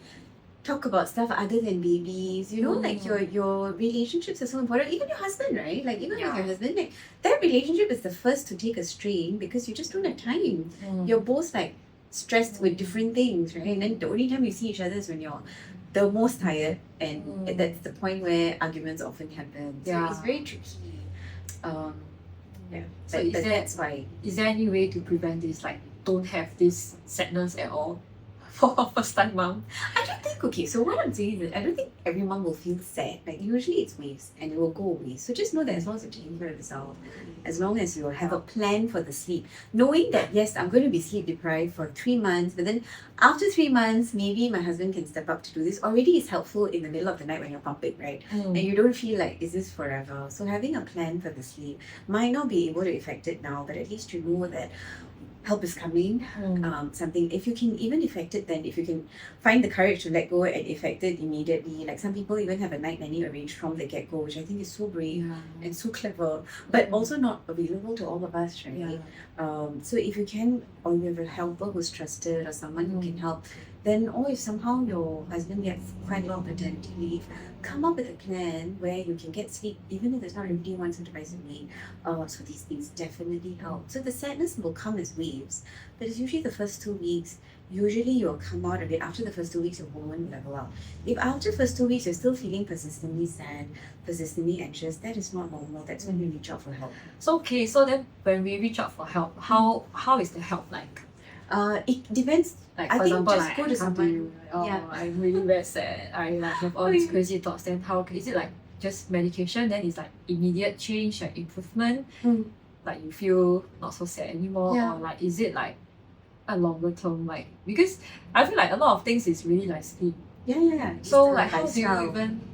talk about stuff other than babies, you know, like your relationships are so important. Even your husband, right? Like even with your husband, like that relationship is the first to take a strain because you just don't have time. You're both like stressed with different things, right? And then the only time you see each other is when you're the most tired, and that's the point where arguments often happen. So it's very tricky. Yeah. So that's why. Is there any way to prevent this? Like, don't have this sadness at all for a first time mom? I don't think, okay, so what I'm saying is that I don't think every mom will feel sad. Like, usually it's waves and it will go away. So just know that as long as you take care of yourself, as long as you have a plan for the sleep, knowing that, yes, I'm going to be sleep deprived for 3 months, but then after 3 months, maybe my husband can step up to do this. Already is helpful in the middle of the night when you're pumping, right? And you don't feel like, is this forever? So having a plan for the sleep might not be able to affect it now, but at least you know that help is coming. Something, if you can even effect it, then if you can find the courage to let go and effect it immediately. Like some people even have a night nanny arranged from the get-go, which I think is so brave and so clever, but also not available to all of us, right? So if you can, or you have a helper who's trusted or someone who can help, then, or if somehow your husband gets quite a lot of maternity leave, come up with a plan where you can get sleep, even if it's not every day, once or twice a week. So these things definitely help. So the sadness will come as waves, but it's usually the first 2 weeks. Usually you'll come out of it after the first 2 weeks, your hormone will level out. If after the first 2 weeks you're still feeling persistently sad, persistently anxious, that is not normal. That's when you reach out for help. So okay, so then when we reach out for help, how is the help like? It depends. Like I for think example, just like go to I come to someone. you, I'm really very sad. I like have all these crazy thoughts. Then how is it like just medication? Then it's like immediate change, like improvement. Like you feel not so sad anymore, or like is it like a longer term? Like because I feel like a lot of things is really like sleep. Yeah. So like how do you even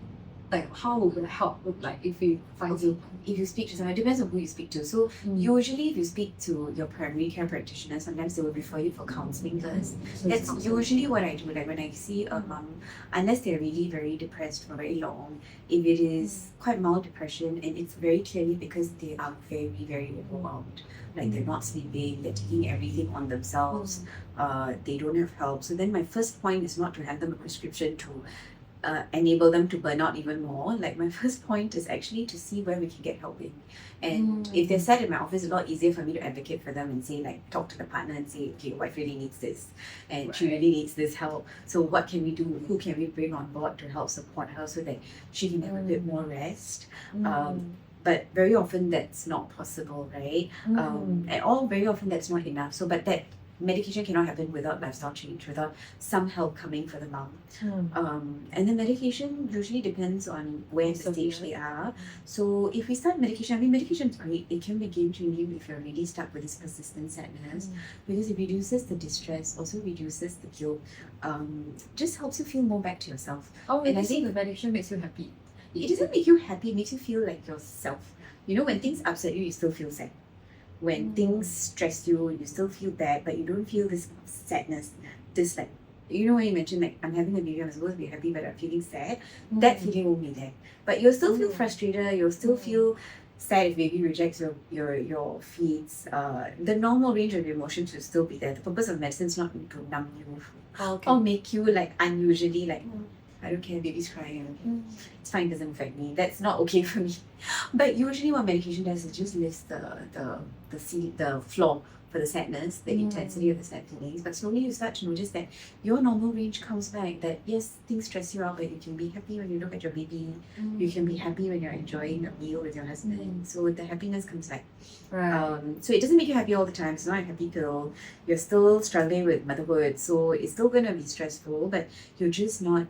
like how would the help look like if we find you? If you speak to someone, it depends on who you speak to. So usually if you speak to your primary care practitioner, sometimes they will refer you for counselling first. That's usually what I do. Like when I see a mum, unless they're really very depressed for very long, if it is quite mild depression and it's very clearly because they are very, very overwhelmed. Like they're not sleeping, they're taking everything on themselves, they don't have help. So then my first point is not to hand them a prescription to enable them to burn out even more. Like my first point is actually to see where we can get help in. And if they're sat in my office, it's a lot easier for me to advocate for them and say, like, talk to the partner and say, okay, your wife really needs this and she really needs this help. So what can we do? Who can we bring on board to help support her so that she can have a bit more rest? But very often that's not possible, right? And very often that's not enough. So, but that medication cannot happen without lifestyle change, without some help coming for the mom. And the medication usually depends on where the stage they are. So if we start medication, I mean, medication is great. It can be game changing if you're really stuck with this persistent sadness because it reduces the distress, also reduces the guilt, just helps you feel more back to yourself. And I think the medication makes you happy. It doesn't make you happy, it makes you feel like yourself. You know, when things upset you, you still feel sad. When things stress you, you still feel bad, but you don't feel this sadness, this like, you know when you mentioned like, I'm having a baby, I'm supposed to be happy, but I'm feeling sad, that feeling won't be there. But you'll still feel frustrated, you'll still feel sad if baby rejects your feeds. The normal range of emotions will still be there. The purpose of medicine is not to numb you or make you like unusually like, I don't care, baby's crying. It's fine, doesn't affect me. That's not okay for me. But usually what medication does is just lifts the floor for the sadness, the intensity of the sad feelings. But slowly you start to notice that your normal range comes back, that yes, things stress you out, but you can be happy when you look at your baby. You can be happy when you're enjoying a meal with your husband. So the happiness comes back. So it doesn't make you happy all the time. It's not a happy pill. You're still struggling with motherhood. So it's still going to be stressful, but you're just not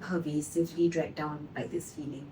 pervasively dragged down by this feeling.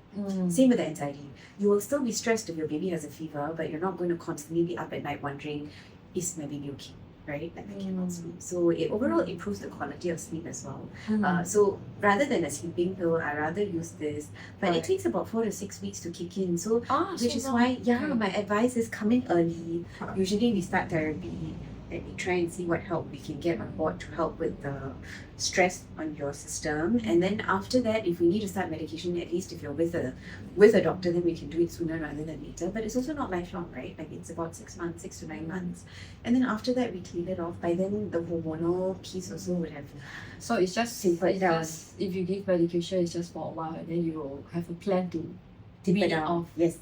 Same with the anxiety. You will still be stressed if your baby has a fever, but you're not going to constantly be up at night wondering, is my baby okay? Right? Like I cannot sleep. So it overall improves the quality of sleep as well. So rather than a sleeping pill, I rather use this. But it takes about 4 to 6 weeks to kick in. So which is why, my advice is come in early. Usually we start therapy and we try and see what help we can get on board to help with the stress on your system. And then after that, if we need to start medication, at least if you're with a doctor, then we can do it sooner rather than later. But it's also not lifelong, right? Like it's about 6 months, 6 to 9 months. And then after that, we clean it off. By then, the hormonal piece also would have. So it's just Simple down. if you give medication, it's just for a while, and then you will have a plan to Tip wean it it down. off. Yes.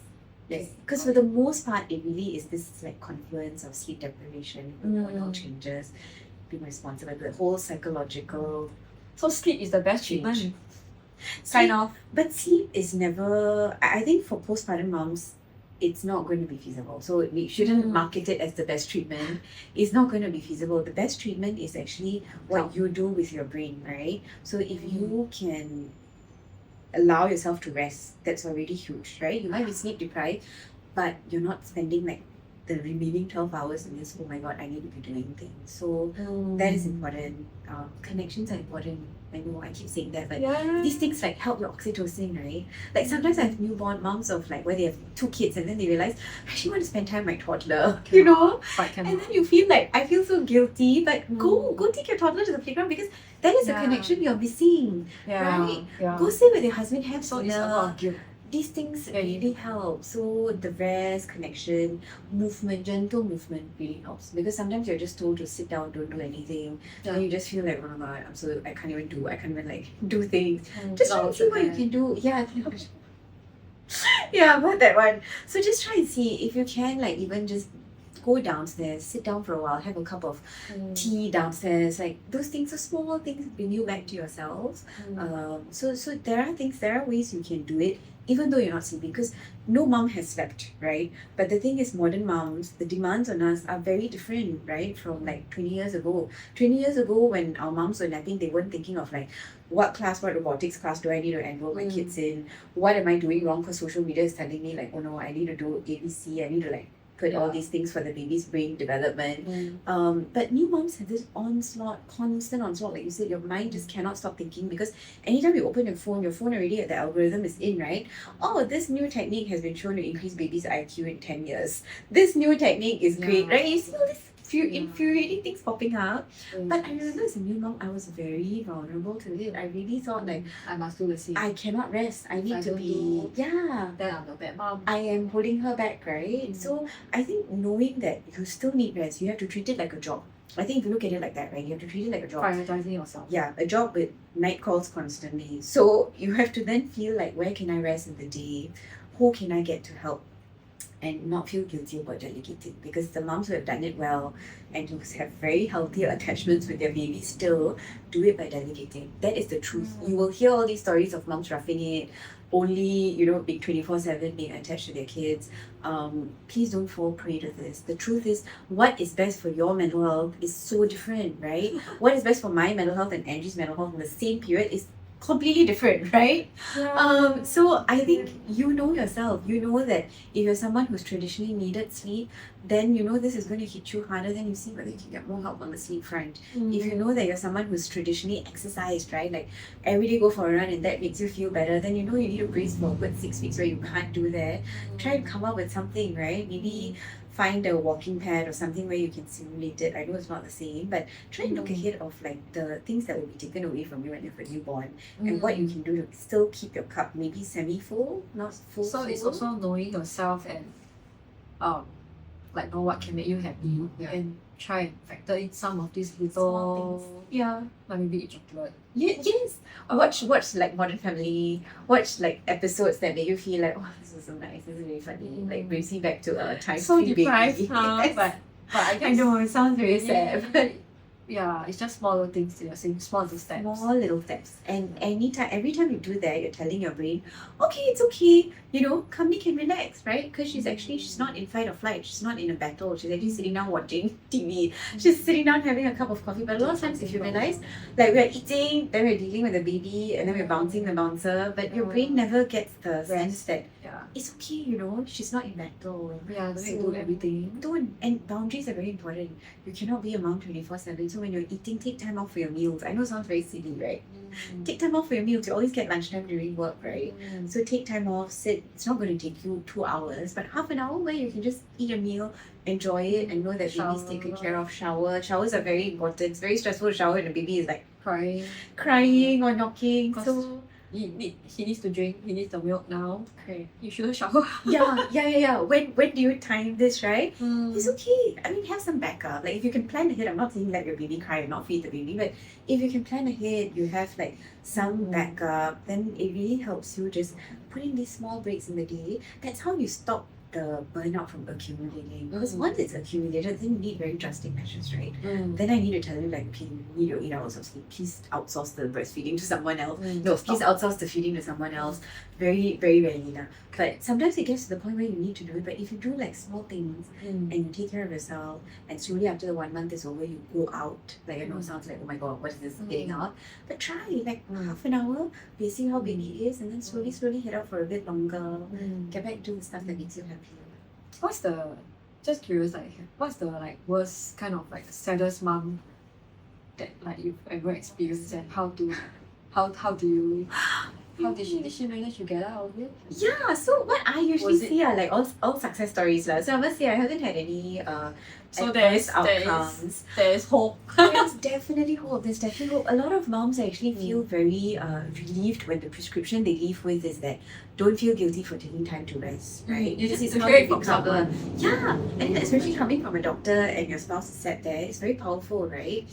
Yes. Because for the most part, it really is this like confluence of sleep deprivation, hormonal changes, being responsible, the whole psychological. So sleep is the best treatment. Sleep- Kind of. But sleep is never. I think for postpartum moms, it's not going to be feasible. So we shouldn't market it as the best treatment. It's not going to be feasible. The best treatment is actually what you do with your brain, right? So if you can allow yourself to rest, that's already huge, right? You might be sleep deprived, but you're not spending like the remaining 12 hours in this, oh my god, I need to be doing things. So that is important. Connections are important. I know I keep saying that, but these things like help your oxytocin, right? Like sometimes I have newborn moms of like where they have 2 kids and then they realize I actually want to spend time with my toddler, you know? And then you feel like I feel so guilty, but go take your toddler to the playground because that is a connection you're missing, right? Go sit with your husband, have So dinner. it's about guilt. These things really help. So the rest, connection, movement, gentle movement really helps. Because sometimes you're just told to sit down, don't do anything. And you just feel like, oh my god, I can't even like do things. Just try and see what you can do. Yeah. Yeah, about that one. So just try and see if you can like even just go downstairs, sit down for a while, have a cup of tea downstairs. Like those things are small things bring you back to yourself. So there are ways you can do it even though you're not sleeping, because no mom has slept, right? But the thing is, modern moms, the demands on us are very different, right? From like 20 years ago. 20 years ago, when our moms were napping, they weren't thinking of like, what robotics class do I need to enroll my kids in? What am I doing wrong? Because social media is telling me like, oh no, I need to do ABC, I need to like put all these things for the baby's brain development. But new moms have this constant onslaught. Like you said, your mind just cannot stop thinking, because anytime you open your phone already, the algorithm is in, right? Oh, this new technique has been shown to increase baby's IQ in 10 years. This new technique is great, right? You see all this infuriating things popping up. But I remember as a new mom, I was very vulnerable to it. I really thought like, I must do the same. I cannot rest. I need to be, then I'm a bad mom. I am holding her back, right? So I think knowing that you still need rest, you have to treat it like a job. I think if you look at it like that, right, you have to treat it like a job. Prioritizing yourself. Yeah, a job with night calls constantly. So you have to then feel like, where can I rest in the day? Who can I get to help? And not feel guilty about delegating, because the moms who have done it well and who have very healthy attachments with their baby still do it by delegating. That is the truth. You will hear all these stories of moms roughing it, only, being 24/7, being attached to their kids. Please don't fall prey to this. The truth is, what is best for your mental health is so different, right? What is best for my mental health and Angie's mental health in the same period is completely different, right? So I think you know yourself. You know that if you're someone who's traditionally needed sleep, then this is going to hit you harder. Then you see whether you can get more help on the sleep front. If you know that you're someone who's traditionally exercised, right, like every day go for a run and that makes you feel better, then you need to brace for a good 6 weeks where you can't do that. Try and come up with something, right? Maybe find a walking pad or something where you can simulate it. I know it's not the same, but try and look ahead of like the things that will be taken away from you when you have a newborn, and what you can do to still keep your cup maybe semi-full, not full. So it's also knowing yourself and like know what can make you happy, and try and factor in some of these little things. Yeah. Like maybe eat chocolate. Yes. Watch like Modern Family. Watch like episodes that make you feel like, oh, this is so nice. This is really funny. Like brings me back to a time. So deprived, baby. Yes. But I guess I know it sounds very sad, but yeah, it's just small little things you're saying, small little steps. Small little steps. And every time you do that, you're telling your brain, okay, it's okay. Kamini can relax, right? Because she's not in fight or flight. She's not in a battle. She's actually sitting down watching TV. She's sitting down having a cup of coffee. But a lot of times, if you realize, like we're eating, then we're dealing with the baby, and then we're bouncing the bouncer, but your brain never gets the sense that it's okay, you know, she's not in battle. Yeah, don't need to So- do everything. Don't, and boundaries are very important. You cannot be a mom 24/7. So when you're eating, take time off for your meals. I know it sounds very silly, right? Take time off for your meals. You always get lunchtime during work, right? So take time off, sit. It's not going to take you 2 hours, but half an hour where you can just eat a meal, enjoy it, and know that baby's Shower. taken care of. Showers are very important. It's very stressful to shower when the baby is like Crying. crying or knocking. Cause- So He needs to drink. He needs the milk now. okay. You shouldn't shower. yeah. When do you time this, right? Mm. It's okay. I mean, have some backup. Like if you can plan ahead, I'm not saying let your baby cry and not feed the baby, but if you can plan ahead, you have like some backup, then it really helps you just put in these small breaks in the day. That's how you stop the burnout from accumulating. Because once it's accumulated, then you need very drastic measures, right? Then I need to tell you like, okay, you need your 8 hours of sleep. Please outsource the breastfeeding to someone else. No, please outsource the feeding to someone else. Very, very rarely now. But sometimes it gets to the point where you need to do it. But if you do like small things and you take care of yourself, and slowly after the 1 month is over, you go out. Like I know it sounds like, oh my god, what is this getting out? But try like half an hour, see how baby is, and then slowly head out for a bit longer. Get back to the stuff that makes you happy. What's the, just curious, like what's the like worst kind of like saddest mom that like you've ever experienced, and how do you did she manage to get out of it? Yeah, so what I usually Was it- see are like all success stories. So I must say I haven't had any So adverse there outcomes. is hope. There's definitely hope. There's definitely hope. A lot of moms actually feel very relieved when the prescription they leave with is that don't feel guilty for taking time to rest, right? You This just is how hear you it from recover. someone. Yeah, and especially coming from a doctor and your spouse is sat there, it's very powerful, right?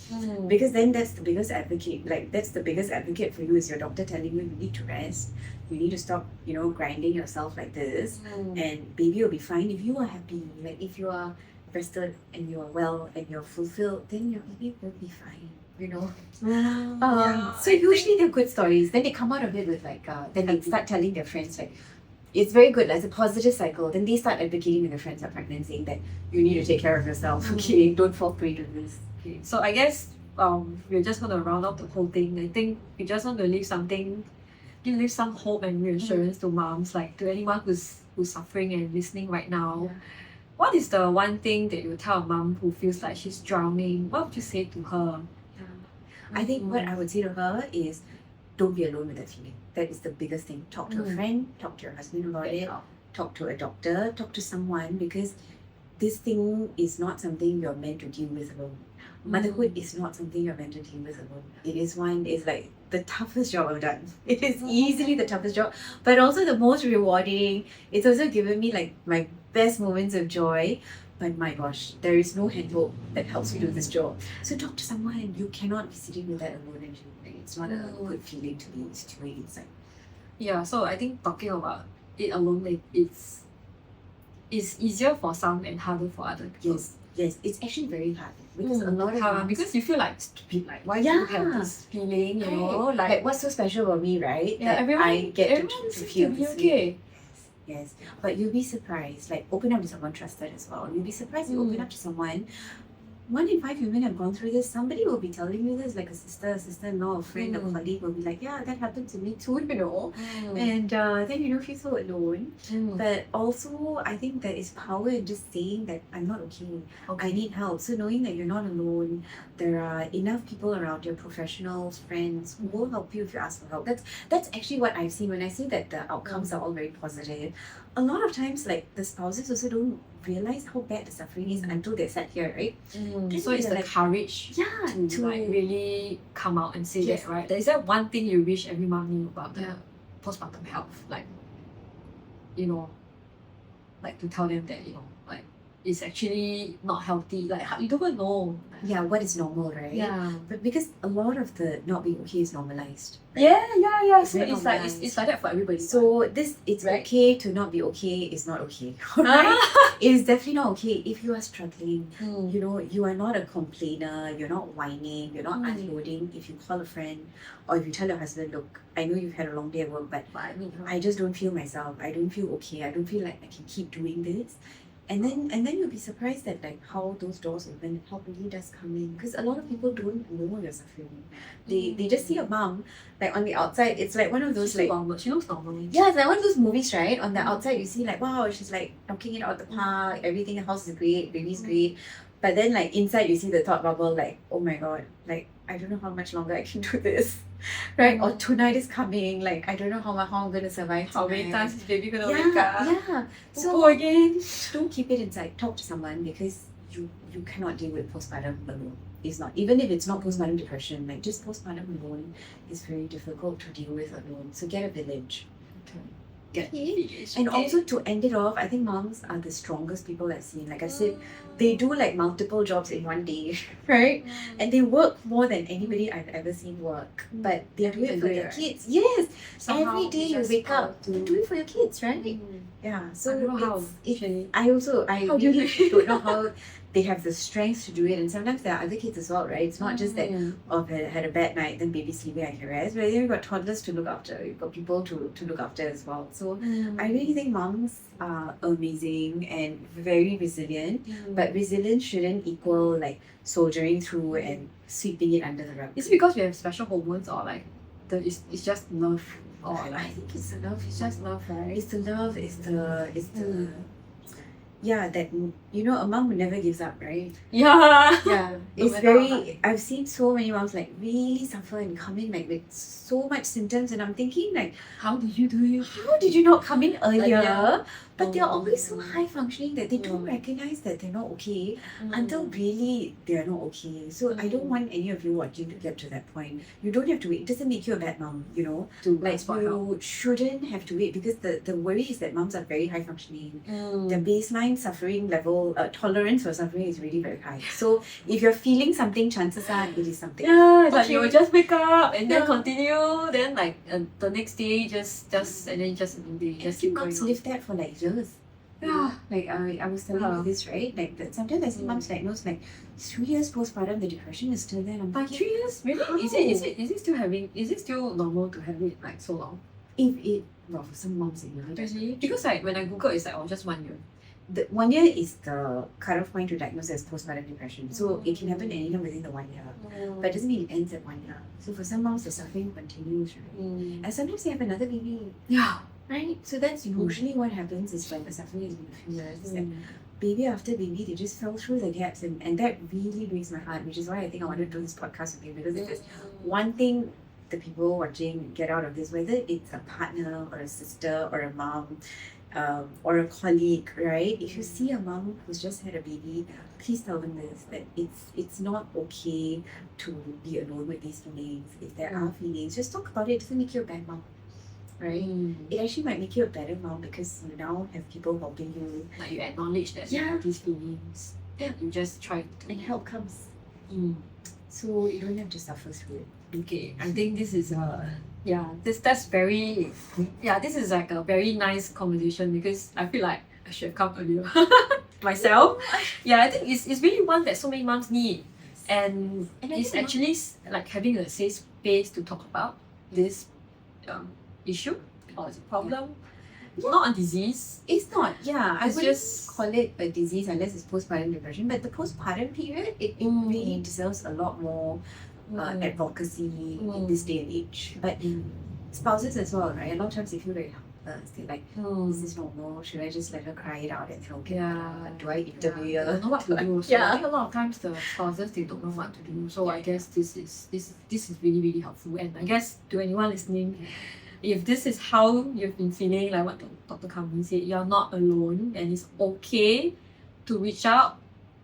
Because then that's the biggest advocate. Like that's the biggest advocate for you is your doctor telling you need to rest. You need to stop, you know, grinding yourself like this, and baby will be fine if you are happy. Like if you are rested and you are well and you're fulfilled, then your baby will be fine. You know. So usually they're good stories. Then they come out of it with like, then they start telling their friends like, it's very good. Like, it's a positive cycle. Then they start advocating when their friends are pregnant, saying that you need to take care of yourself. Okay, don't fall prey to this. Okay, so I guess we're just gonna round up the whole thing. I think we just want to leave some hope and reassurance to moms, like to anyone who's suffering and listening right now. Yeah. What is the one thing that you would tell a mom who feels like she's drowning? What would you say to her? I think what I would say to her is, don't be alone with that feeling. That is the biggest thing. Talk to a friend, talk to your husband about it, talk to a doctor, talk to someone, because this thing is not something you're meant to deal with alone. Motherhood is not something you're meant to deal with alone. It's like the toughest job I've done. It is easily the toughest job, but also the most rewarding. It's also given me like my best moments of joy. But my gosh, there is no handbook that helps you do this job. So talk to someone. You cannot be sitting with that alone and it's not a good feeling to be situated inside. Yeah, so I think talking about it alone, like it's easier for some and harder for other people. Yes, it's actually very hard because a lot of moms- because you feel like stupid, like why do you have Yeah. this feeling, you know, Like like what's so special about me, right? yeah, That everyone I get everyone to seems feel to be this way. okay. Yes, but you'll be surprised. Like open up to someone trusted as well. You'll be surprised you open up to someone. 1 in 5 women have gone through this. Somebody will be telling you this, like a sister-in-law, a friend, a colleague will be like, yeah, that happened to me too, you know. And then you don't feel so alone. But also, I think there is power in just saying that I'm not okay. I need help. So knowing that you're not alone, there are enough people around you, professionals, friends, who will help you if you ask for help. That's actually what I've seen when I say that the outcomes are all very positive. A lot of times, like the spouses also don't realize how bad the suffering is until they're sat here, right? So it's the like- courage Yeah, to like really come out and say Yes. that, right? Is there one thing you wish every mom knew about the postpartum health? Like, you know, like to tell them that, you know, like it's actually not healthy. Like you don't even know. yeah, what is normal, right? Yeah. But because a lot of the not being okay is normalized. Yeah. So very it's like normalized. it's like that for everybody. So it's Right. okay to not be okay is not okay. Alright? It is definitely not okay if you are struggling. You know, you are not a complainer, you're not whining, you're not unloading. If you call a friend or if you tell your husband, look, I know you've had a long day at work, but But I mean, I just don't feel myself. I don't feel okay. I don't feel like I can keep doing this. And then you'll be surprised at like how those doors open and how really does come in. Because a lot of people don't know you're suffering. They just see a mom like on the outside. It's like one of those She's like normal. She looks normal. yeah, it's like one of those movies, right? On the outside you see like wow, she's like knocking it out the park, everything, the house is great, baby's great. But then like inside you see the thought bubble like, oh my god, like I don't know how much longer I can do this. Right? Or tonight is coming, like I don't know how I'm gonna survive How many tonight. times is baby gonna Yeah, wake up? yeah. So So again. don't keep it inside. Talk to someone because you cannot deal with postpartum alone. It's not, even if it's not postpartum depression, like just postpartum alone is very difficult to deal with alone. So get a village. Get and also to end it off, I think moms are the strongest people I've seen. Like I said, they do like multiple jobs in one day, right? And they work more than anybody I've ever seen work. But they do it for their kids. Yes. Every day you wake up, you do it for your kids, right? Yeah. So I don't know how, it's actually. I How do you really do it? don't know how they have the strength to do it. And sometimes there are other kids as well, right? It's not just that oh, I had a bad night, then baby's sleeping, I can rest. But then you've got toddlers to look after, you've got people to look after as well. So I really think moms are amazing and very resilient. But resilience shouldn't equal like soldiering through and sweeping it under the rug. Is it because we have special hormones or like it's just love or I like think it's the love. it's just love, right? It's the love. It's the yeah, that you know, a mom who never gives up, right? Yeah. Yeah, it's matter how very. I've seen so many moms like really suffer and come in like with so much symptoms, and I'm thinking like, How did you do it? how did you not come in earlier? Earlier. But they're always so high functioning that they don't recognize that they're not okay until really they're not okay. So I don't want any of you watching to get to that point. You don't have to wait. It doesn't make you a bad mom, you know. To Like ask for help. you shouldn't have to wait because the worry is that moms are very high functioning. The baseline suffering level, tolerance for suffering is really very high. So if you're feeling something, chances are it is something. Yeah, it's like Okay. you will just wake up and then Yeah. continue, then like the next day just and then just another day, just keep going Moms on. live that for like years. Yeah. Like I was telling you this, right? Like that sometimes I see moms diagnosed like 3 years postpartum, the depression is still there. And I'm But thinking, 3 years? Really? How? Is it still normal to have it like so long? if it well for some moms it really does. Really? Because like when I Google it's like just 1 year. The 1 year is the cutoff point to diagnose as postpartum depression. So it can happen anytime within the 1 year. But it doesn't mean it ends at 1 year. So for some moms the suffering continues, right? And sometimes they have another baby. Yeah. Right? So that's usually what happens is when the suffering has been a few years. It's like baby after baby, they just fell through the gaps and that really breaks my heart, which is why I think I wanted to do this podcast with you because if there's one thing the people watching get out of this, whether it's a partner or a sister or a mom or a colleague, right? If you see a mom who's just had a baby, please tell them this, that it's not okay to be alone with these feelings. If there are feelings, just talk about it. It doesn't make you a bad mom. Right? It actually might make you a better mom because you now have people helping you. Like you acknowledge that you Yeah. have these feelings. Yeah. You just try to. And help comes. So you don't have to suffer through it. Okay, I think this is that's very this is like a very nice conversation because I feel like I should have come earlier myself. Yeah, I think it's really one that so many moms need, and And I it's think actually like having a safe space to talk about this issue or is it problem. Not a disease. It's not, yeah. I It's wouldn't just- call it a disease unless it's postpartum depression. But the postpartum period, it really deserves a lot more advocacy in this day and age. But spouses as well, right? A lot of times they feel very helpless. They're like, is this normal? Should I just let her cry it out and help it? Do I interview They her? don't know what to do. So Yeah. I think a lot of times the spouses they don't know what to do. So I guess this is really, really helpful. And I guess to anyone listening, if this is how you've been feeling, like what Dr. Kamini said, you're not alone and it's okay to reach out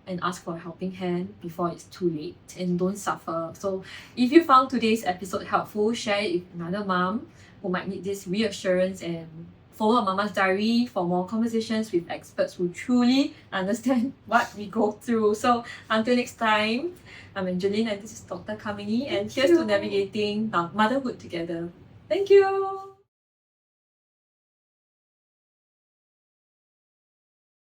and ask for a helping hand before it's too late and don't suffer. So if you found today's episode helpful, share it with another mom who might need this reassurance and follow Mama's Diary for more conversations with experts who truly understand what we go through. So until next time, I'm Angeline and this is Dr. Kamini and here's to navigating motherhood together. Thank you.